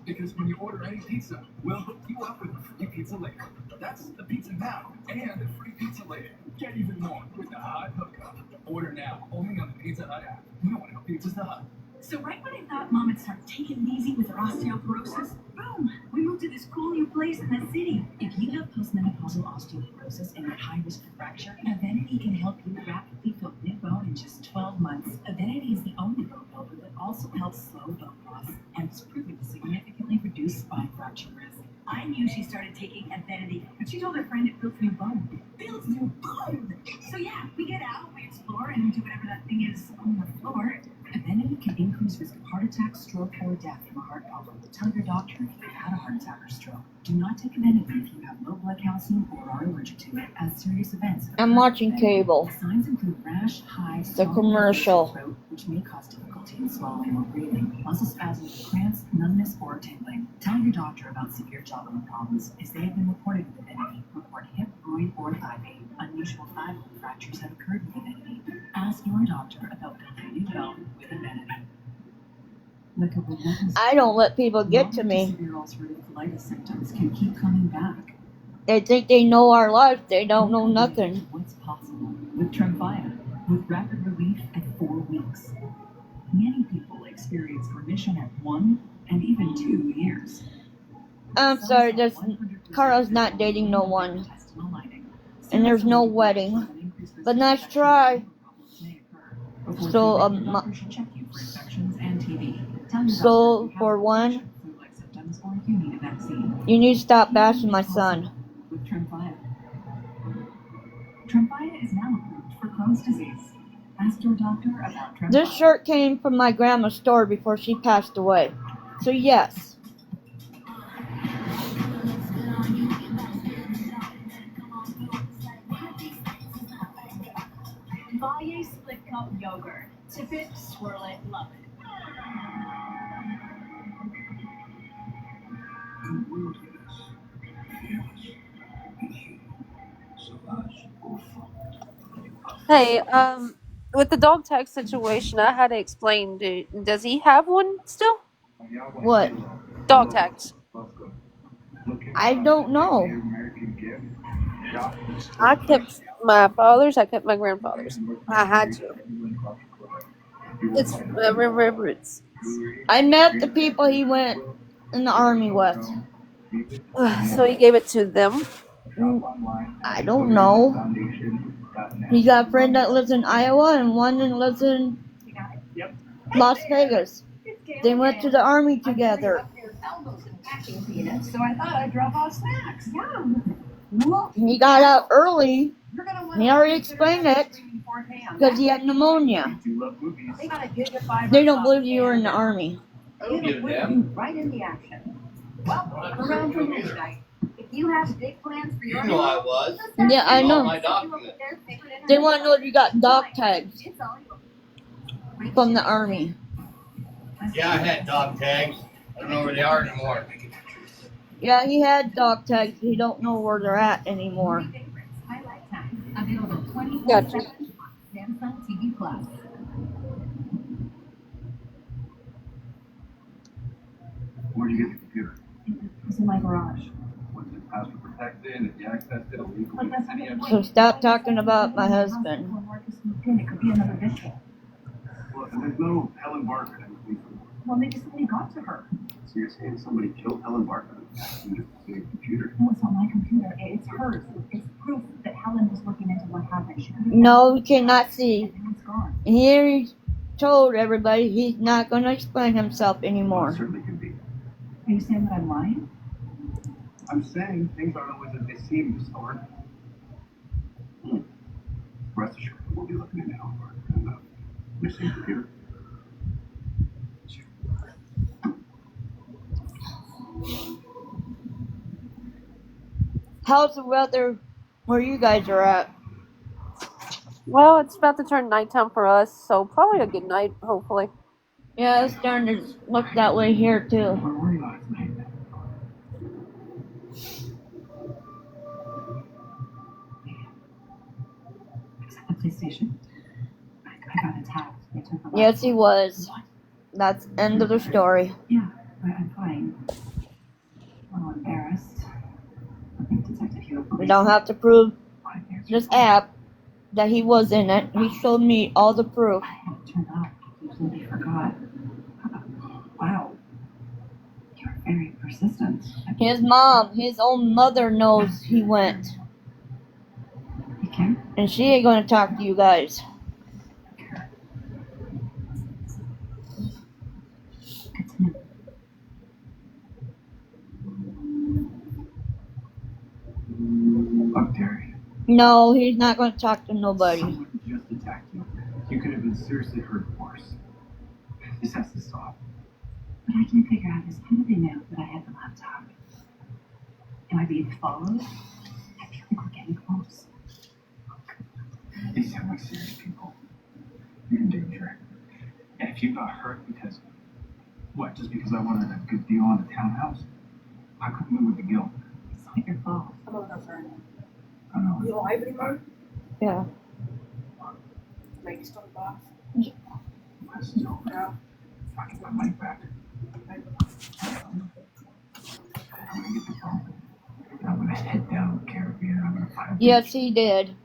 Because when you order any pizza, we'll hook you up with a free pizza later. That's the pizza now and a free pizza later. Get even more with the Hut hookup. Order now, only on the Pizza Hut app. No one else Pizza's the Hut. So right when I thought Mom would start taking it easy with her osteoporosis, boom, we moved to this cool new place in the city. If you have postmenopausal osteoporosis and you're at high risk for fracture, Evenity can help you rapidly build new bone in just 12 months. Evenity is the only bone builder that also helps slow bone loss and is proven to significantly reduce spine fracture risk. I knew she started taking Evenity, but she told her friend it builds new bone. Builds new bone! So yeah, we get out, we explore, and do whatever that thing is on the floor. Evenity can increase risk of heart attack, stroke, or death from a heart problem. Tell your doctor if you've had a heart attack or stroke. Do not take Evenity if you have low blood calcium or are allergic to it, as serious events. I'm watching cable. The signs include rash, hives, The commercial. throat, which may cause difficulty in swallowing or breathing, muscle spasms, cramps, numbness, or tingling. Tell your doctor about severe jawbone problems, as they have been reported with Evenity. Report hip, groin, or thigh pain. Unusual thigh bone fractures have occurred with Evenity. Ask your doctor about building new bone with Evenity. Like a relentless I don't let people get to me. severe ulcerative colitis symptoms can keep coming back. They think they know our life. They don't know nothing. What's possible with Tremfya, with rapid relief at 4 weeks. Many people experience remission at 1 and even 2 years. I'm sorry, this Carla's not dating no one. And there's no wedding. But nice try. So, so for one, you need to stop bashing my son. With Tremfya. Tremfya is now approved for Crohn's disease. Ask your doctor about Tremfya. This shirt came from my grandma's store before she passed away. So yes. Valle split cup yogurt. Tip it, swirl it, love it. Hey, with the dog tag situation, I had to explain. Does he have one still? What? Dog tags. I don't know. I kept my father's. I kept my grandfather's. I had to. It's a remembrance. I met the people he went in the army with. So he gave it to them. I don't know. He got a friend that lives in Iowa and one that lives in Las Vegas. They went to the army together. So I thought I'd drop off snacks. He got out early. He already explained it because he had pneumonia. They don't believe you were in the army. Right in the action. Well, around for movie night. If you have big plans for your I was. Yeah, I know. My document. They want to know if you got dog tags from the army. Yeah, I had dog tags. I don't know where they are anymore. Yeah, he had dog tags. He don't know where they're at anymore. Gotcha. Samsung TV Plus. Where'd you get the computer? It's in my garage. Was it password protected? If you accessed it illegally? So stop talking about my husband. It could be another visual. Well, and there's no Helen Barker that was leaked. Well, maybe somebody got to her. So you're saying somebody killed Helen Barker and just the same computer? No, it's not my computer. It's hers. It's proof that Helen was looking into what happened. She could've No, we cannot see. and it's gone. Here he told everybody he's not going to explain himself Well, anymore. it certainly could be. Are you saying that I'm lying? I'm saying things aren't always as they seem, Miss Thorne. rest assured, we'll be looking into Hellfire. And, missing computer? How's the weather where you guys are at? Well, it's about to turn nighttime for us, so probably a good night, hopefully. Yeah, it's starting to look that way here too. Where were you last night? At the police station. I got attacked. They took my Yes, he laptop. was. That's end of the story. Yeah, I'm fine. A little embarrassed. I think Detective Hugh. We don't have to prove this app that he was in it. He showed me all the proof. I had to turn up. Usually they forgot. Wow. You're very persistent. His mom, his own mother knows he went. Okay. And she ain't gonna talk to you guys. Good to know. Look, Terry. No, he's not gonna talk to nobody. Someone just attacked you. You could have been seriously hurt worse. This has to stop. But I can't figure out, how do they know that I had the laptop? Am I being followed? I feel like we're getting close. These sound like serious people. You're in danger. And if you got hurt because... What, just because I wanted a good deal on a townhouse? I couldn't live with the guilt. It's not your fault. Come on, that's right. I know. You alive anymore? Yeah. Make still box. This is over. Yeah. I can put money back. I'm gonna get the phone. I'm gonna head down the Caribbean. I'm gonna find a Yes, beach. he did.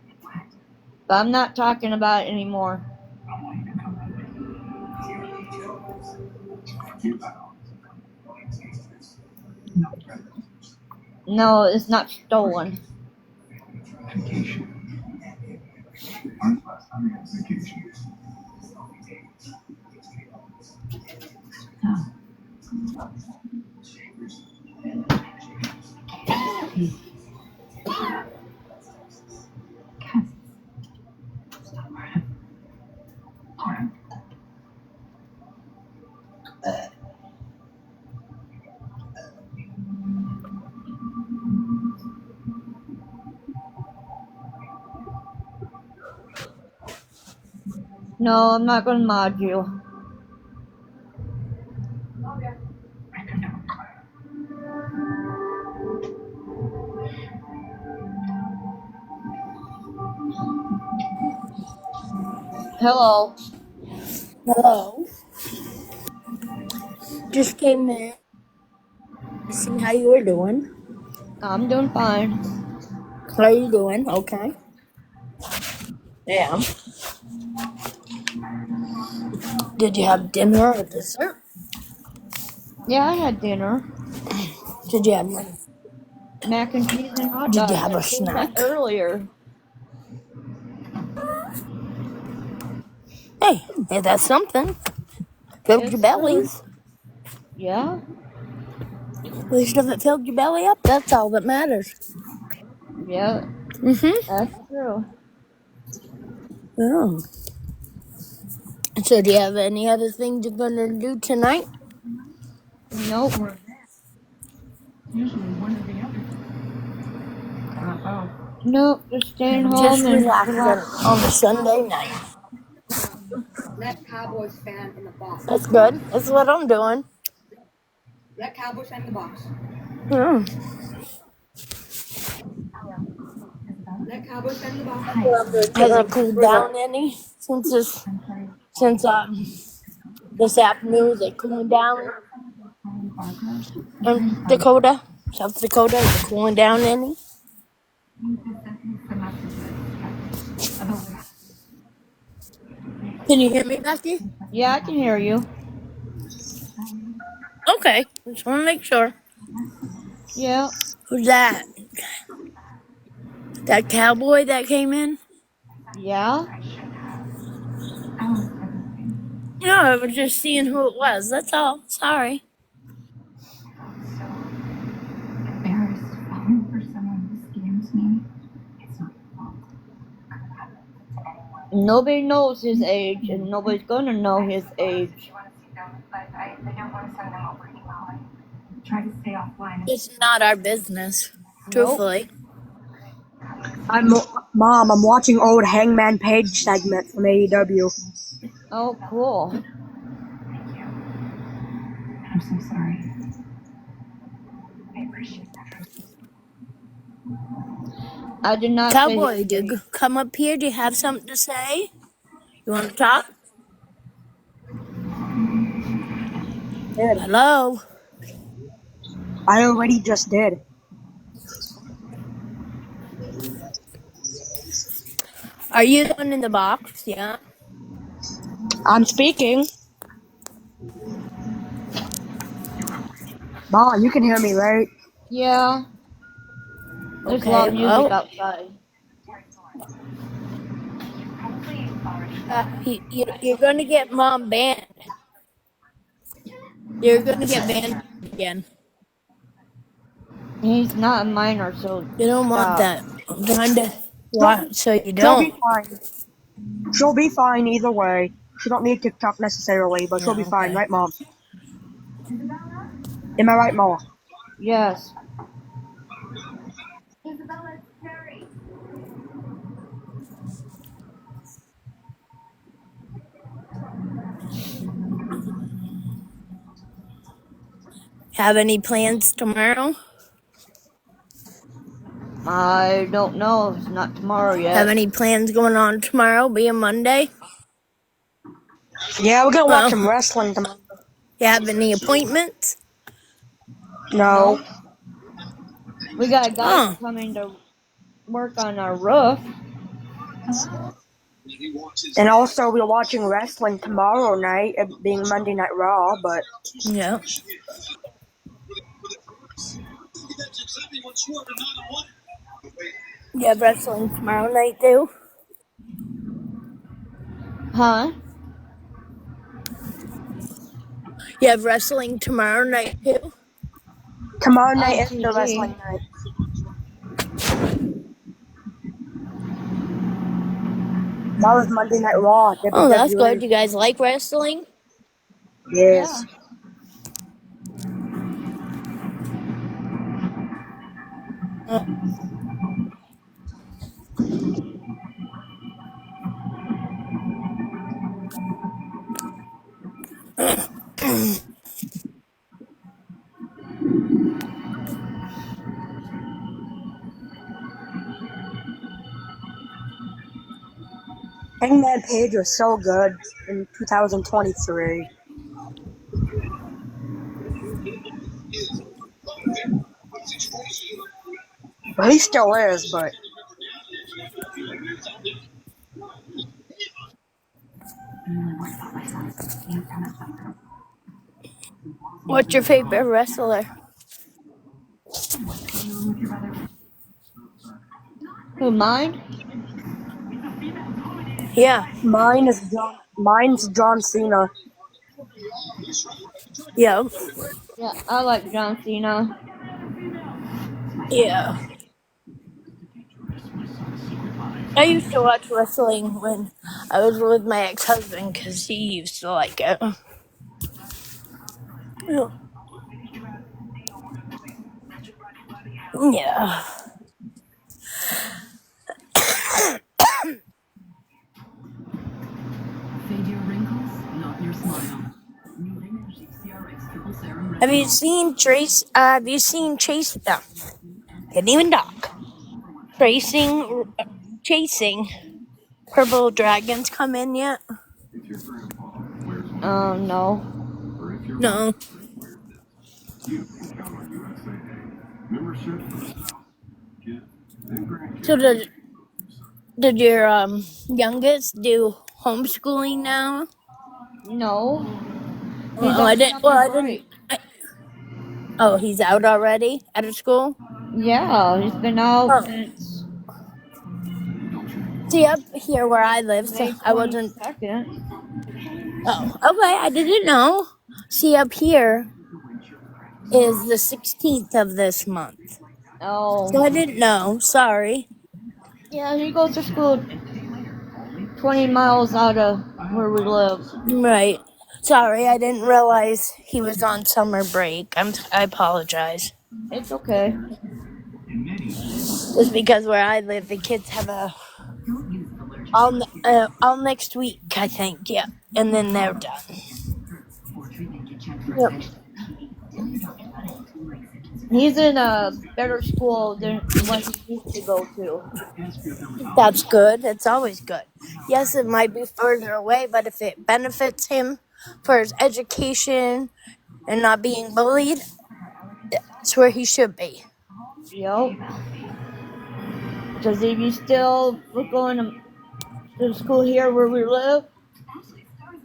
But I'm not talking about it anymore. I want you to come with me. Forget about all this. No, No, it's not stolen. vacation. When's the last time you had a vacation? No. Guys, stop running. Plan? No, I'm not gonna mod you. Make a new plan. Hello. Hello. Just came in to see how you were doing. I'm doing fine. How are you doing? Okay. Yeah. Did you have dinner or dessert? Yeah, I had dinner. Did you have Mac and cheese and hot Did you dogs. have I a told that snack? earlier. Hey, that's something. Filled your It's true. bellies. Yeah. At least if it filled your belly up, that's all that matters. Yeah, Mm-hmm. that's true. Oh. So do you have any other things you're gonna do tonight? Nope. Usually one or the other. Nope. Just staying Just home and relaxing relaxing. on a Sunday night. That Cowboys fan in the box. That's good. That's what I'm doing. That Cowboys fan in the box. Oh. That Cowboys fan in the box. Has it cooled down any since this afternoon? Is it cooling down in Dakota? South Dakota? Is it cooling down any? Can you hear me, Becky? Yeah, I can hear you. Okay. Just want to make sure. Yeah. Who's that? That cowboy that came in? Yeah. No, I was just seeing who it was. That's all. Sorry. Embarrassed falling for someone who scams me. It's not your fault. Nobody knows his age, and nobody's gonna know his age. Try to stay offline. It's not our business, Nope. truthfully. Mom, I'm watching old Hangman Page segment from AEW. Oh, cool. I'm so sorry. I appreciate that. I did not say Cowboy, his do age. you come up here? Do you have something to say? You want to talk? Did. Hello? I already just did. Are you the one in the box? Yeah. I'm speaking. Mom, you can hear me, right? Yeah. There's a lot Okay, of music well, outside. you're going to get mom banned. You're going to get banned again. He's not a minor, so You don't want stop. that. I'm trying to She'll, watch so you she'll be don't. fine. She'll be fine either way. She don't need TikTok necessarily, but she'll be Yeah, fine, okay. right, Mom? Am I right, Mom? Yes. Isabella, Terry. Have any plans tomorrow? I don't know. It's not tomorrow Have yet. any plans going on tomorrow, being Monday? Yeah, we're gonna watch Well, some wrestling tomorrow. you have any appointments? No. No. We got a guy Oh, coming to work on our roof. And also, we're watching wrestling tomorrow night, it being Monday Night Raw, but yeah. You have wrestling tomorrow night, too? Huh? You have wrestling tomorrow night, too? tomorrow On night is the TV. wrestling night. That was Monday Night Raw, Oh, that's good. WWE. You guys like wrestling? Yeah. Yes. Uh, Hangman Page was so good in 2023. Well, he still is, but What's your favorite wrestler? Who, mine? Yeah. mine's John Cena. Yeah. Yeah, I like John Cena. Yeah. I used to watch wrestling when I was with my ex-husband because he used to like it. Yeah. Fade your wrinkles, not your smile. New Energy CRX Triple Serum Have you Retinol. seen Trace? Have you seen Chase? No, didn't even talk. Chasing Purple Dragons come in yet? No. No. So did your youngest do homeschooling now? No. He's Oh, on I didn't. summer Well, I didn't. break. Oh, he's out already out of school. Yeah, he's been out Oh, since see up here where I live, so May I wasn't. 22nd. Oh, okay, I didn't know. See up here is the 16th of this month, so I Oh. didn't know. Sorry. Yeah, he goes to school 20 miles out of where we live. Right. Sorry, I didn't realize he was on summer break. I apologize. It's okay. Just because where I live, the kids have all next week, I think. Yeah, and then they're done. Yep. He's in a better school than what he used to go to. That's good. It's always good. Yes, it might be further away, but if it benefits him for his education and not being bullied, that's where he should be. Yep. Because if you still were going to school here where we live,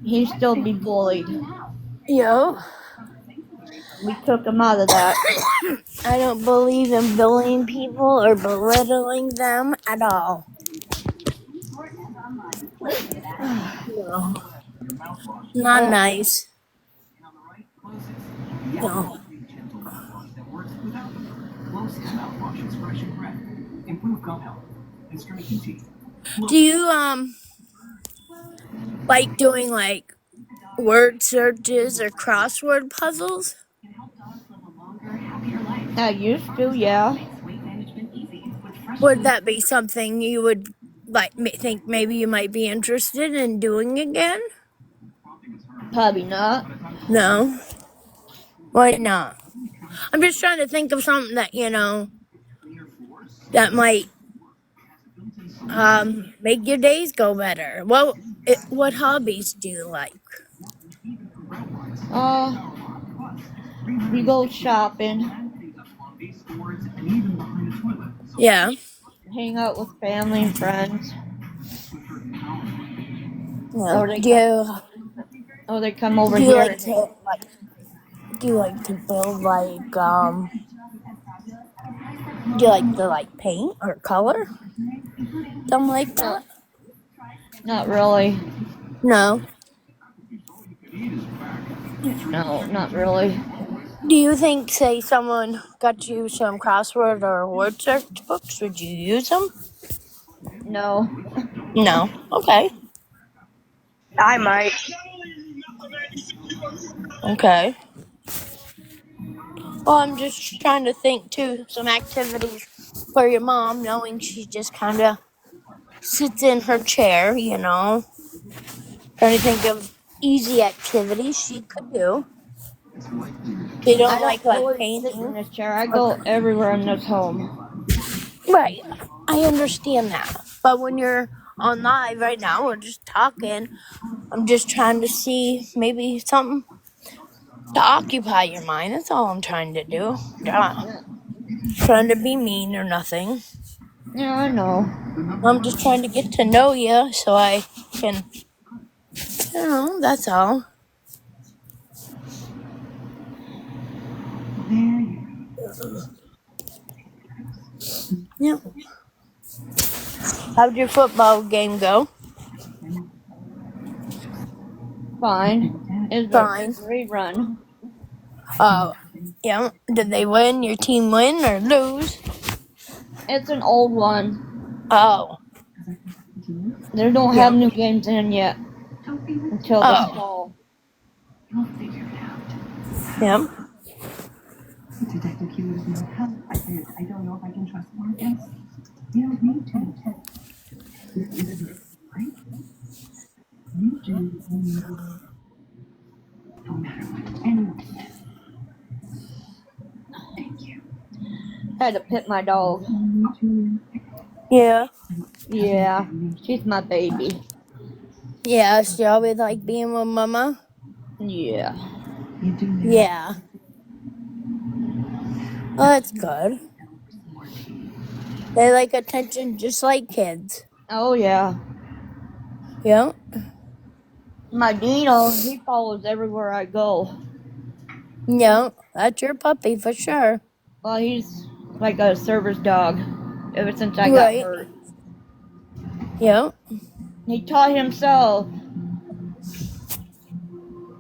he'd still be bullied. Yep. We took him out of that. I don't believe in bullying people or belittling them at all. No. Not nice. No. Do you like doing like word searches or crossword puzzles? I used to, yeah. Would that be something you would like think maybe you might be interested in doing again? Probably not. No. Why not? I'm just trying to think of something that, that might make your days go better. Well, what hobbies do you like? We go shopping. Yeah. Hang out with family and friends. Yeah. Or they come over here. Do you like to build do you like to paint or color? Something like that? Not really. No. No, not really. Do you think, say, someone got you some crossword or word search books, would you use them? No. No. Okay. I might. Okay. Well, I'm just trying to think, too, some activities for your mom, knowing she just kind of sits in her chair, Trying to think of easy activities she could do. They don't like painting. Sit in this chair. I go everywhere in this home. Right. I understand that. But when you're on live right now, we're just talking. I'm just trying to see maybe something to occupy your mind. That's all I'm trying to do. Trying to be mean or nothing. Yeah, I know. I'm just trying to get to know you so I can, that's all. Yeah. How'd your football game go? Fine. It's Fine. a great run. Oh, yeah. Did they win? Your team win or lose? It's an old one. Oh. They don't have new games in yet. Until this fall. Yeah. Detective Hewitt is no help. I said, I don't know if I can trust Marcus. You don't need to. Right? You do no matter what anyone says. Thank you. I had to pet my dog. Yeah. Yeah. She's my baby. Yeah, she always like being with Mama? Yeah. Yeah. Well, that's good. They like attention just like kids. Oh, yeah. Yeah. My Dino, he follows everywhere I go. Yeah, that's your puppy for sure. Well, he's like a service dog ever since I got hurt. Yeah. He taught himself.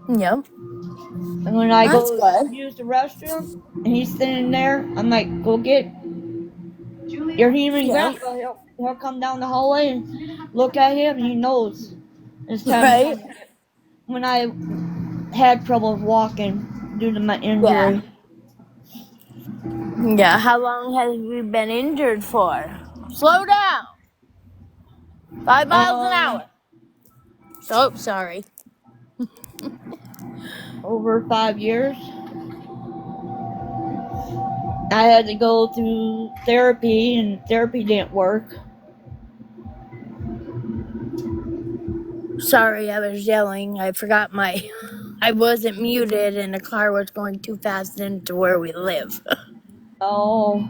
Yeah. And when I go use the restroom and he's sitting there, I'm like, go get your human grandpa. He'll come down the hallway and Look at him, he knows. It's time Right? when I had trouble walking due to my Yeah. injury. Yeah. How long have you been injured for? Slow down. 5 miles an hour. So sorry. Over 5 years. I had to go through therapy, and therapy didn't work. Sorry, I was yelling. I forgot I wasn't muted and the car was going too fast into where we live. Oh,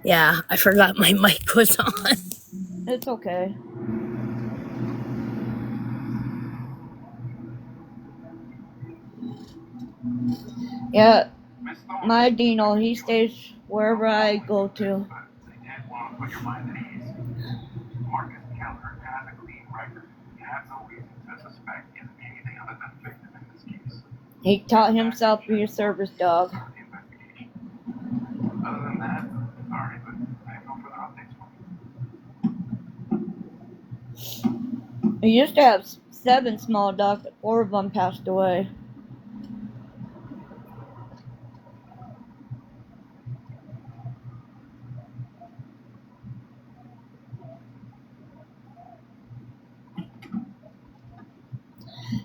Yeah, I forgot my mic was on. it's okay. Yeah, my Dino, he stays wherever I go to. They did want to put your mind at ease. Marcus Keller has a clean record. He has no reason to suspect anything other than a victim in this case. He taught himself to be a service dog. Start the investigation. Other than that, sorry, but I have no further updates for you. He used to have 7 small dogs, but 4 of them passed away.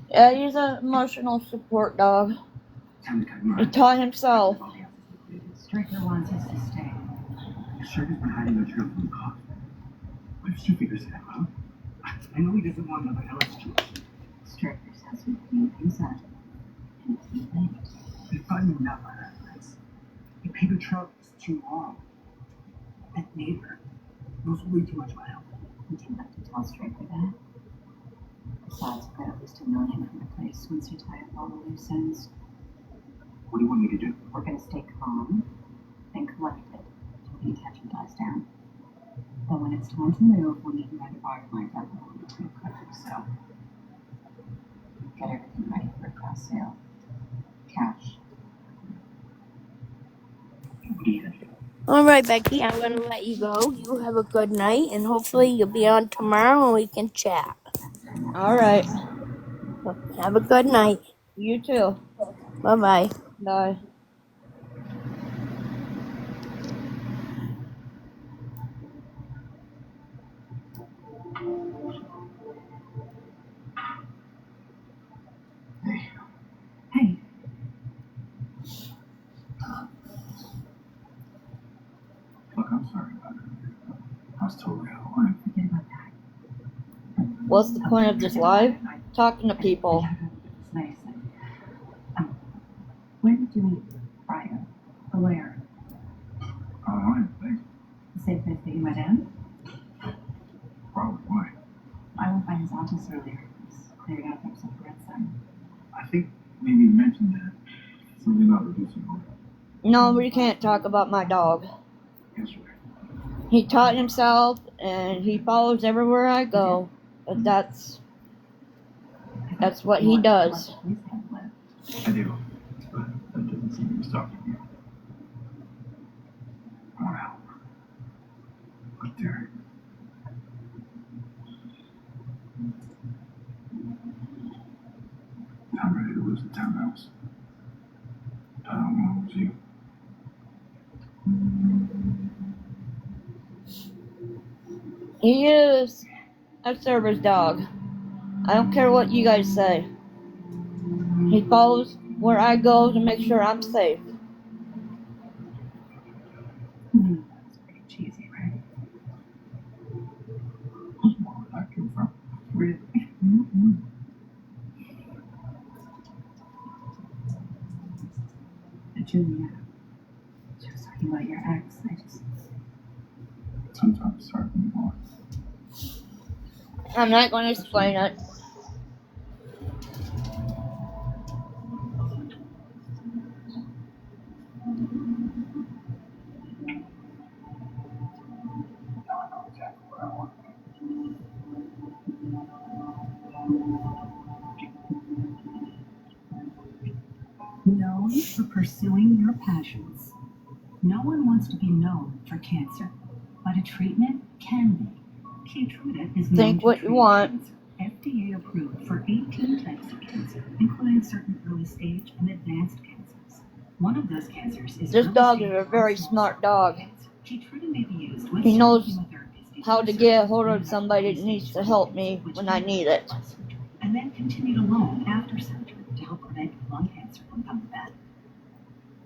Yeah, he's an emotional support dog. He taught himself. Stricker wants us to stay. Striker's been hiding the trail from the cops. What if she figures it out? I know he doesn't want another Ellis situation. Stricker says we clean things up and keep things. They've gotten enough by that place. The paper trail is too long. That neighbor knows way too much about help. Would you like to tell Stricker that? Besides, we've got at least $1 million from the place once you tie up all the loose ends. What do you want me to do? We're going to stay calm and collected until the attention dies down. But when it's time to move, we need another argument that will lead to a quicker sale. Get everything ready for a cross sale. Cash. Alright, Becky, I'm gonna let you go. You have a good night, and hopefully you'll be on tomorrow and we can chat. Alright. Have a good night. You too. Bye-bye. Bye. Hey. Look, I'm sorry about it. I was totally out of line. Forget about that. What's the point of this live? Talking to people. It's nice. Where did you meet Brian? The lawyer? Online, thanks. The same place that you met him? Probably why. I went by his office earlier. He's clearing out some red sign. I think maybe you mentioned that. Something about reducing order. No, we can't talk about my dog. Yes, sir. He taught himself, and he follows everywhere I go. But that's what he does. I do. But that doesn't seem to be stopping you. I want to help. But Derek. I'm ready to lose the townhouse. I don't want to lose you. He is a service dog. I don't care what you guys say. He follows where I go to make sure I'm safe. That's pretty cheesy, right? Where's that come from? Really? Julia, she was talking about your ex. Sometimes it's hard to move on. I'm not going to explain it. Known for pursuing your passions. No one wants to be known for cancer, but a treatment can be. Keytruda is known Think to what you treat want. cancer. FDA approved for 18 types of cancer, including certain early stage and advanced cancers. One of those cancers is This early dog stage is a very non-small smart cell dog. cancer. Keytruda may be used with He knows chemotherapies how to before get a surgery hold in of somebody that needs to help me when I need it. and then continued alone after surgery to help prevent lung cancer from coming back.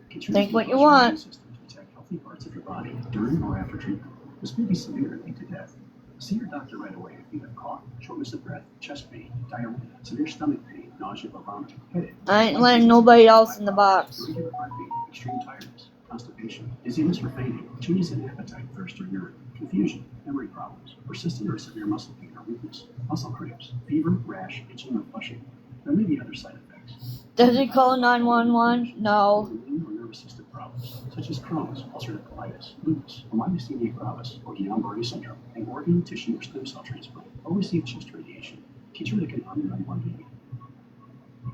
Think what you want. System to attack healthy parts of your body during or after treatment. This may be severe and lead to death. See your doctor right away if you have cough, shortness of breath, chest pain, diarrhea, severe stomach pain, nausea or vomiting, headache. I ain't letting nobody else in the box. Irregular heartbeat, extreme tiredness, constipation, dizziness or fainting, changes in appetite, thirst or urine, confusion, memory problems, persistent or severe muscle pain or weakness, muscle cramps, fever, rash, itching or flushing. There may be other side effects. Does he call 911? No. Immune or nervous system problems, such as Crohn's, ulcerative colitis, lupus, or myasthenia gravis, or Guillain-Barré syndrome, and organ, tissue, or stem cell transplant, or receive chest radiation. Keytruda can harm your unborn baby.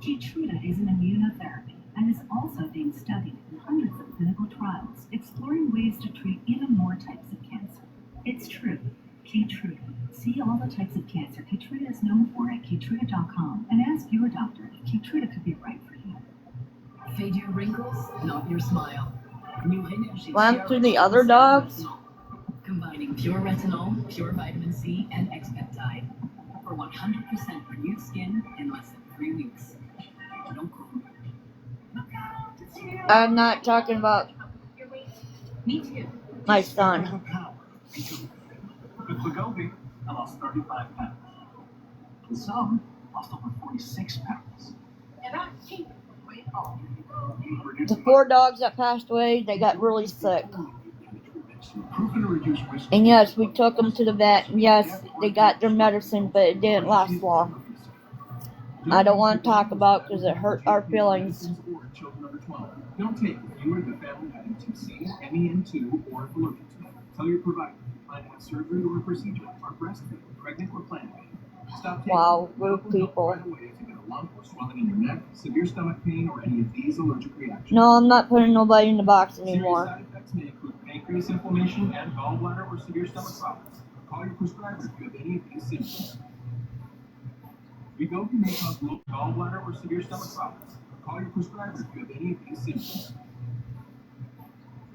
Keytruda is an immunotherapy and is also being studied in hundreds of clinical trials, exploring ways to treat even more types of cancer. It's true. Keytruda. See all the types of cancer Keytruda is known for at Keytruda.com and ask your doctor if Keytruda could be right for you. Fade your wrinkles, not your smile. New Energy What to the other dogs? combining pure retinol, pure vitamin C, and expeptide for 100% renewed skin in less than 3 weeks. Don't go. I'm not talking about Me too. my son. With Wegovy, I lost 35 pounds. And some lost over 46 pounds. And I keep weight off. The 4 dogs that passed away, they got really sick. And yes, we took them to the vet. And yes, they got their medicine, but it didn't last long. I don't want to talk about it because it hurt our feelings. Don't take if you or the family had M2C, MEN2, or if allergic to it. Tell your provider you plan to have surgery or a procedure, or breastfeed, pregnant or planning. Stop taking Wow, it. rude people. Right away if you get a lump or swelling in your neck, severe stomach pain, or any of these allergic reactions. No, I'm not putting nobody in the box Serious anymore. side effects may include pancreas inflammation and gallbladder or severe stomach problems. Call your prescriber if you have any of these symptoms. Wegovy may cause low gallbladder or severe stomach problems. Call your prescriber if you have any of these symptoms.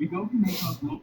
Wegovy may cause low